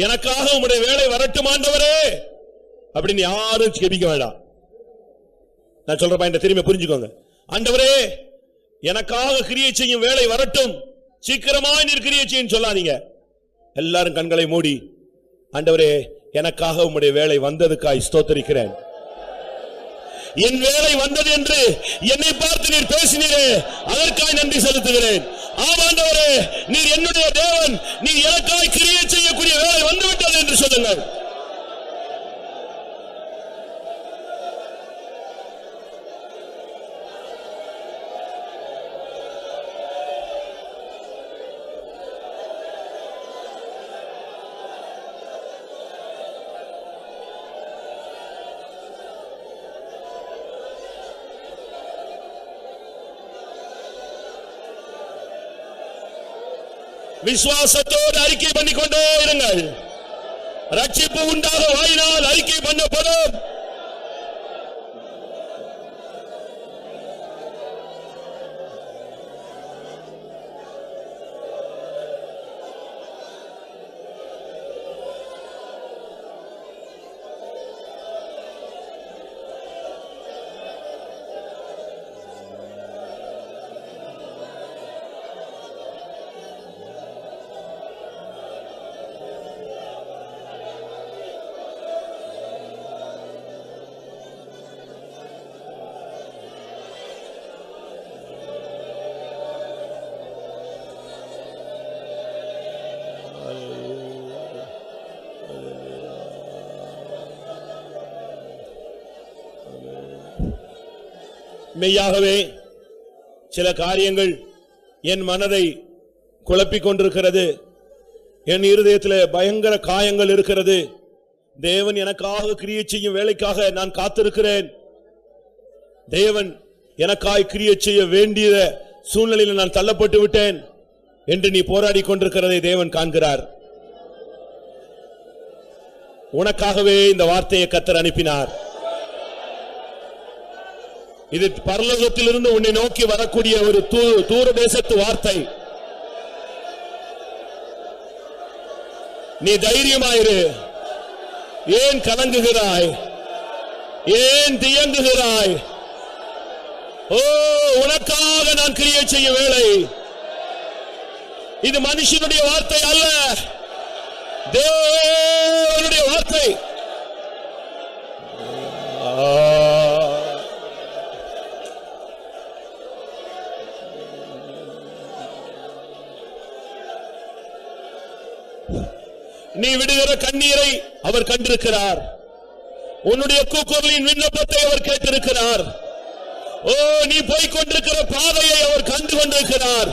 எனக்காக உம்முடைய வேளை வரட்டும் ஆண்டவரே அப்படின்னு யாரும் ஜெபிக்க வேண்டாம். நான் சொல்ற பாயிண்ட திரும்பி புரிஞ்சுக்கோங்க. ஆண்டவரே எனக்காக கிரியை செய்யும் வேளை வரட்டும், சீக்கிரமாய் நீர் கிரியை செய்யும் சொல்லாதீங்க. எல்லாரும் கண்களை மூடி, ஆண்டவரே எனக்காக உம்முடைய வேளை வந்ததுக்காய் ஸ்தோத்திரிக்கிறேன், என் வேளை வந்தது என்று என்னை பார்த்து நீர் பேசினீரே அதற்காய் நன்றி செலுத்துகிறேன். ஆமாண்டவரே நீர் என்னுடைய தேவன், நீர் எனக்காய் கிரியை செய்யக்கூடிய வேளை வந்துவிட்டது என்று சொல்லுங்கள். விசுவாசத்தோடு அறிக்கை பண்ணிக்கொண்டே இருங்கள். ரட்சிப்பு உண்டாக வாயினால் அறிக்கை பண்ணப்படும். மெய்யாகவே சில காரியங்கள் என் மனதை குழப்பிக் கொண்டிருக்கிறது. என் இருதயத்தில் பயங்கர காயங்கள் இருக்கிறது. தேவன் எனக்காக கிரியை செய்யும் வேலைக்காக நான் காத்திருக்கிறேன். தேவன் எனக்காய் கிரியை செய்ய வேண்டிய சூழ்நிலையில் நான் தள்ளப்பட்டு விட்டேன் என்று நீ போராடி கொண்டிருக்கிறதை தேவன் காண்கிறார். உனக்காகவே இந்த வார்த்தையை கர்த்தர் அனுப்பினார். இது பரலோகத்திலிருந்து உன்னை நோக்கி வரக்கூடிய ஒரு தூர தேசத்து வார்த்தை. நீ தைரியமாயிரு. ஏன் கலங்குகிறாய்? ஏன் தியங்குகிறாய்? ஓ, உனக்காக நான் கிரியை செய்ய வேளை. இது மனுஷனுடைய வார்த்தை அல்ல, தேவனுடைய வார்த்தை. நீ விடுகிற கண்ணீரை அவர் கண்டிருக்கிறார். உன்னுடைய கூக்குரலின் விண்ணப்பத்தை அவர் கேட்டிருக்கிறார். ஓ, நீ போய்க் கொண்டிருக்கிற பாதையை அவர் கண்டு கொண்டிருக்கிறார்.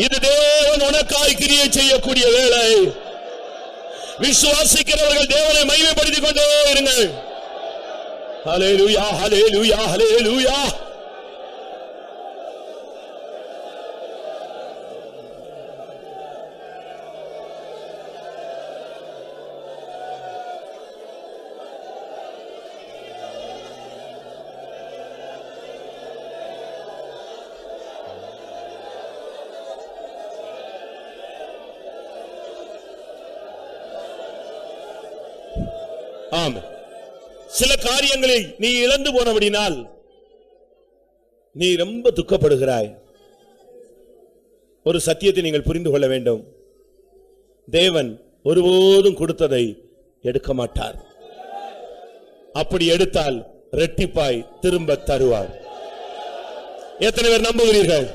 இது தேவன் உனக்காய் கிரியை செய்யக்கூடிய வேளை. விசுவாசிக்கிறவர்கள் தேவனை மகிமைப்படுத்திக் கொண்டே இருங்கள். ஹல்லேலூயா, ஹல்லேலூயா, ஹல்லேலூயா. ஆமென். சில காரியங்களை நீ இழந்து போனபடினால் நீ ரொம்ப துக்கப்படுகிறாய். ஒரு சத்தியத்தை நீங்கள் புரிந்து கொள்ள வேண்டும். தேவன் ஒருபோதும் கொடுத்ததை எடுக்க மாட்டார். அப்படி எடுத்தால் இரட்டிப்பாய் திரும்ப தருவார். எத்தனை பேர் நம்புகிறீர்கள்?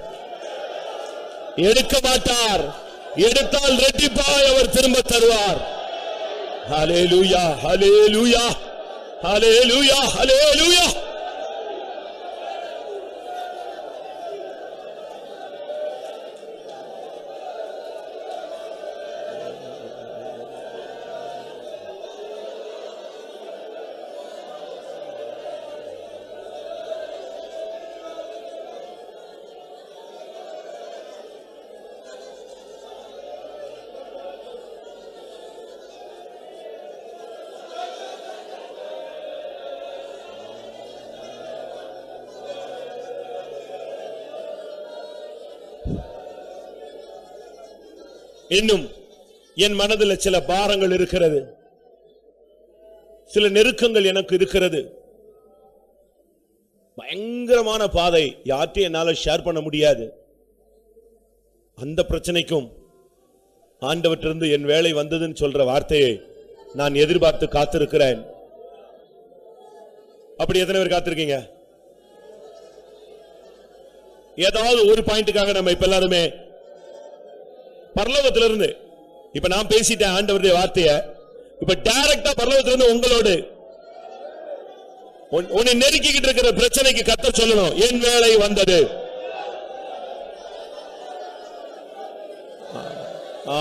எடுக்க மாட்டார், எடுத்தால் இரட்டிப்பாய் அவர் திரும்ப தருவார். ஹல்லேலூயா, ஹல்லேலூயா, ஹல்லேலூயா, ஹல்லேலூயா. இன்னும் என் மனதில் சில பாரங்கள் இருக்கிறது, சில நெருக்கங்கள் எனக்கு இருக்கிறது. பயங்கரமான பாதை, யார்ட்டையும் என்னால ஷேர் பண்ண முடியாது. அந்த பிரச்சனைக்கும் ஆண்டவற்றிலிருந்து என் வேலை வந்ததுன்னு சொல்ற வார்த்தையை நான் எதிர்பார்த்து காத்திருக்கிறேன். அப்படி எத்தனை பேர் காத்திருக்கீங்க? ஏதாவது ஒரு பாயிண்ட்டுக்காக நம்ம இப்ப எல்லாருமே பரலோகத்திலிருந்து, இப்ப நான் பேசிட்டேன் ஆண்டவருடைய வார்த்தைய, இப்ப டைரக்டா பரலோகத்திலிருந்து உங்களோடு உன்னை நெருக்கிக்கிட்டு இருக்கிற பிரச்சனைக்கு கர்த்தர் சொல்லணும், என் வேலை வந்தது.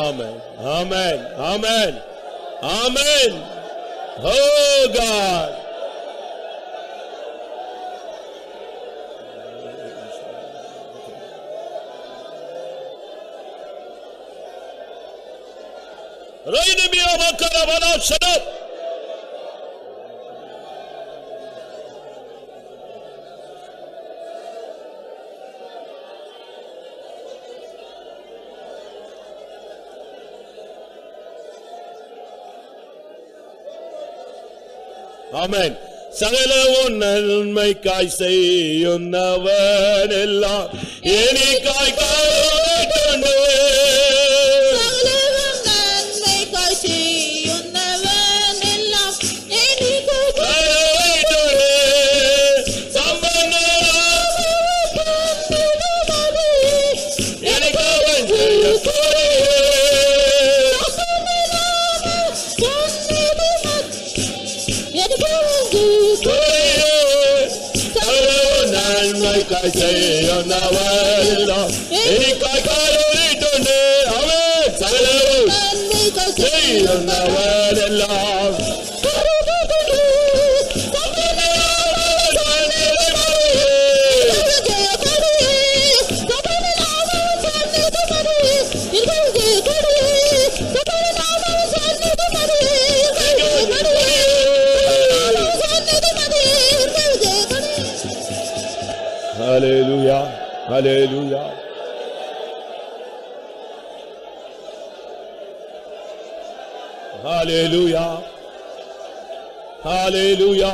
Amen, amen, amen, amen. Oh God, Rainimiya makara bana şadap. Amen. சகலவும் நன்மைக்காய் செய்யுன்னவன் எல்லாம் எனக்காய் காத்துண்டு. ஹல்லேலூயா. ஹல்லேலூயா. ஹல்லேலூயா.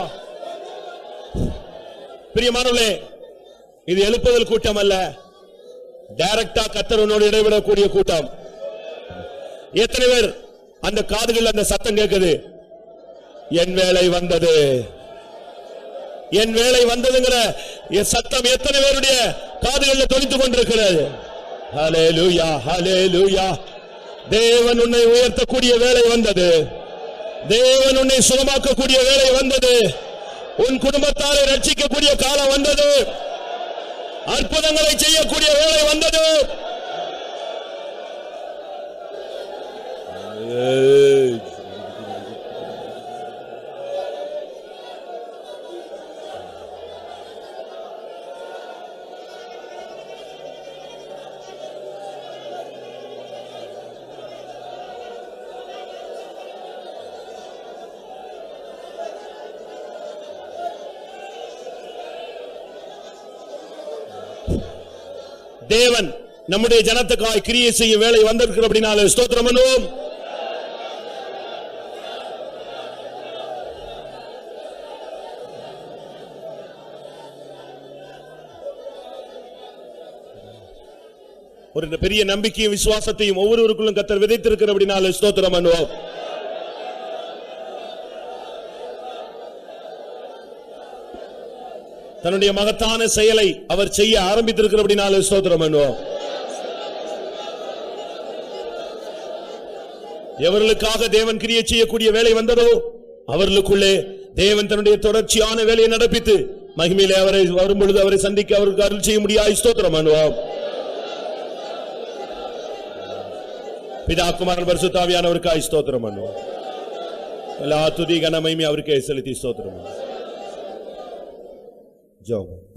பிரியமானவர்களே, இது எழுப்புதல் கூட்டம் அல்ல, டைரக்டா கர்த்தரோடு இடைவிடக்கூடிய கூட்டம். எத்தனை பேர் அந்த காதுகள் அந்த சத்தம் கேட்குது, என் வேலை வந்தது, என் வேலை வந்ததுங்கிற சத்தம் எத்தனை பேருடைய காதுகளில் தொனித்துக் கொண்டிருக்கிறது? ஹல்லேலூயா. ஹல்லேலூயா. தேவன் உன்னை உயர்த்தக்கூடிய வேலை வந்தது, தேவன் உன்னை சுகமாக்கக்கூடிய வேலை வந்தது, உன் குடும்பத்தாரை ரட்சிக்கக்கூடிய காலம் வந்தது, அற்புதங்களை செய்யக்கூடிய வேலை வந்தது. தேவன் நம்முடைய ஜனத்துக்காய் கிரியை செய்ய வேலை வந்திருக்கிற அப்படினால ஸ்தோத்திரம் பண்ணுவோம். ஒரு பெரிய நம்பிக்கையும் விசுவாசத்தையும் ஒவ்வொருவருக்குள்ளும் கர்த்தர் விதைத்திருக்கிற அப்படினால ஸ்தோத்திரம் பண்ணுவோம். தன்னுடைய மகத்தான செயலை அவர் செய்ய ஆரம்பித்திருக்கிறபடினால ஸ்தோத்திரம் பண்ணுவோம். எவர்களுக்காக தேவன் கிரியை செய்யக்கூடிய வேலை வந்ததோ அவர்களுக்குள்ளே தேவன் தன்னுடைய தொடர்ச்சியான வேலையை நடப்பித்து மகிமையிலே அவரை வரும்பொழுது அவரை சந்திக்க அவருக்கு அருள் செய்ய முடியாது. ஸ்தோத்திரம் பண்ணுவோம். பிதா குமாரன் பரிசுத்த ஆவியானவருக்காய் ஸ்தோத்திரம் பண்ணுவோம். எல்லா துதி கன மகிமை அவருக்கே செலுத்தி ஸ்தோத்திரம் பண்ணுவோம். ஜெபம்.